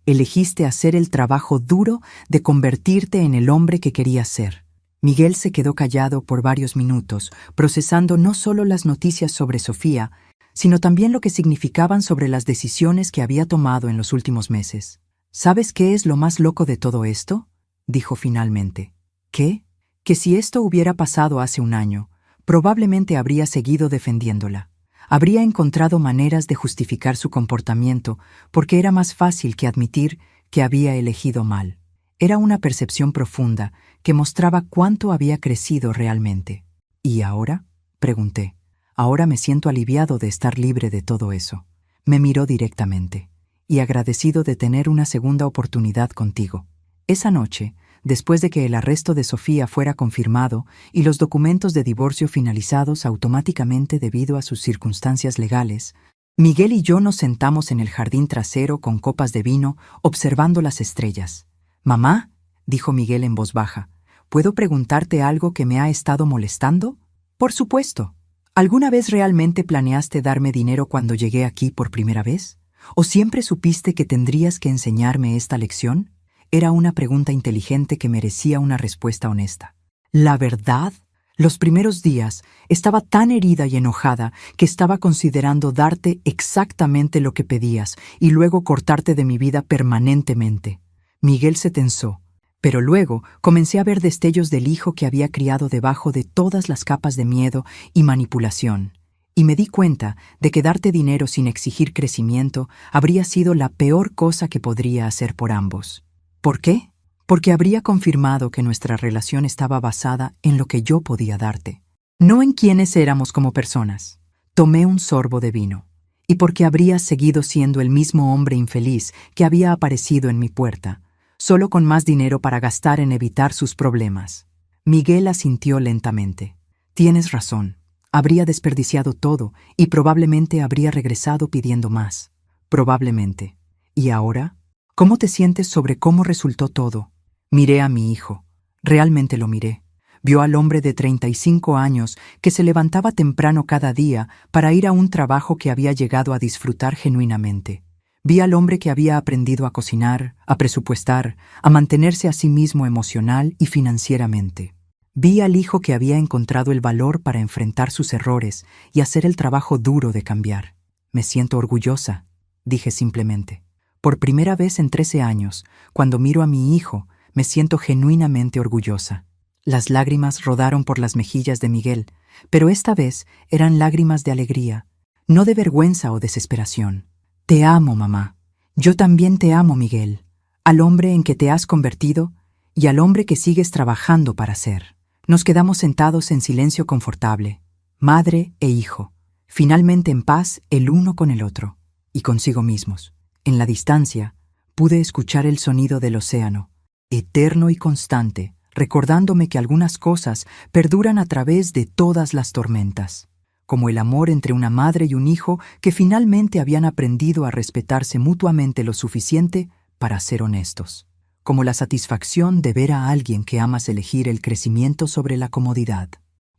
Elegiste hacer el trabajo duro de convertirte en el hombre que querías ser. Miguel se quedó callado por varios minutos, procesando no solo las noticias sobre Sofía, sino también lo que significaban sobre las decisiones que había tomado en los últimos meses. ¿Sabes qué es lo más loco de todo esto?, dijo finalmente. ¿Qué? Que si esto hubiera pasado hace un año, probablemente habría seguido defendiéndola. Habría encontrado maneras de justificar su comportamiento porque era más fácil que admitir que había elegido mal. Era una percepción profunda que mostraba cuánto había crecido realmente. ¿Y ahora?, pregunté. Ahora me siento aliviado de estar libre de todo eso. Me miró directamente, y agradecido de tener una segunda oportunidad contigo. Esa noche, después de que el arresto de Sofía fuera confirmado y los documentos de divorcio finalizados automáticamente debido a sus circunstancias legales, Miguel y yo nos sentamos en el jardín trasero con copas de vino, observando las estrellas. «Mamá», dijo Miguel en voz baja, «¿puedo preguntarte algo que me ha estado molestando?» «Por supuesto. ¿Alguna vez realmente planeaste darme dinero cuando llegué aquí por primera vez? ¿O siempre supiste que tendrías que enseñarme esta lección?» Era una pregunta inteligente que merecía una respuesta honesta. La verdad, los primeros días estaba tan herida y enojada que estaba considerando darte exactamente lo que pedías y luego cortarte de mi vida permanentemente. Miguel se tensó, pero luego comencé a ver destellos del hijo que había criado debajo de todas las capas de miedo y manipulación. Y me di cuenta de que darte dinero sin exigir crecimiento habría sido la peor cosa que podría hacer por ambos. ¿Por qué? Porque habría confirmado que nuestra relación estaba basada en lo que yo podía darte, no en quiénes éramos como personas. Tomé un sorbo de vino. Y porque habrías seguido siendo el mismo hombre infeliz que había aparecido en mi puerta, solo con más dinero para gastar en evitar sus problemas. Miguel asintió lentamente. Tienes razón. Habría desperdiciado todo y probablemente habría regresado pidiendo más. Probablemente. ¿Y ahora? ¿Cómo te sientes sobre cómo resultó todo? Miré a mi hijo. Realmente lo miré. Vio al hombre de 35 años que se levantaba temprano cada día para ir a un trabajo que había llegado a disfrutar genuinamente. Vi al hombre que había aprendido a cocinar, a presupuestar, a mantenerse a sí mismo emocional y financieramente. Vi al hijo que había encontrado el valor para enfrentar sus errores y hacer el trabajo duro de cambiar. Me siento orgullosa, dije simplemente. Por primera vez en 13 años, cuando miro a mi hijo, me siento genuinamente orgullosa. Las lágrimas rodaron por las mejillas de Miguel, pero esta vez eran lágrimas de alegría, no de vergüenza o desesperación. Te amo, mamá. Yo también te amo, Miguel, al hombre en que te has convertido y al hombre que sigues trabajando para ser. Nos quedamos sentados en silencio confortable, madre e hijo, finalmente en paz el uno con el otro y consigo mismos. En la distancia, pude escuchar el sonido del océano, eterno y constante, recordándome que algunas cosas perduran a través de todas las tormentas, como el amor entre una madre y un hijo que finalmente habían aprendido a respetarse mutuamente lo suficiente para ser honestos, como la satisfacción de ver a alguien que amas elegir el crecimiento sobre la comodidad,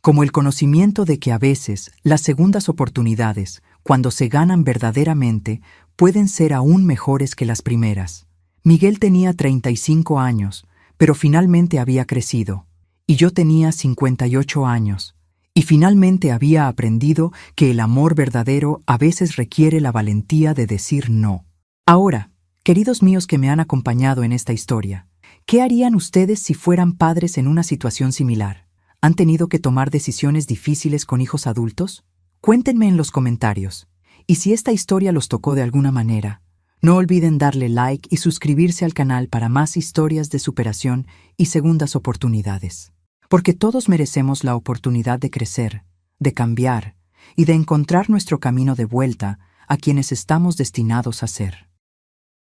como el conocimiento de que a veces las segundas oportunidades, cuando se ganan verdaderamente, pueden ser aún mejores que las primeras. Miguel tenía 35 años, pero finalmente había crecido, y yo tenía 58 años, y finalmente había aprendido que el amor verdadero a veces requiere la valentía de decir no. Ahora, queridos míos que me han acompañado en esta historia, ¿qué harían ustedes si fueran padres en una situación similar? ¿Han tenido que tomar decisiones difíciles con hijos adultos? Cuéntenme en los comentarios. Y si esta historia los tocó de alguna manera, no olviden darle like y suscribirse al canal para más historias de superación y segundas oportunidades. Porque todos merecemos la oportunidad de crecer, de cambiar y de encontrar nuestro camino de vuelta a quienes estamos destinados a ser.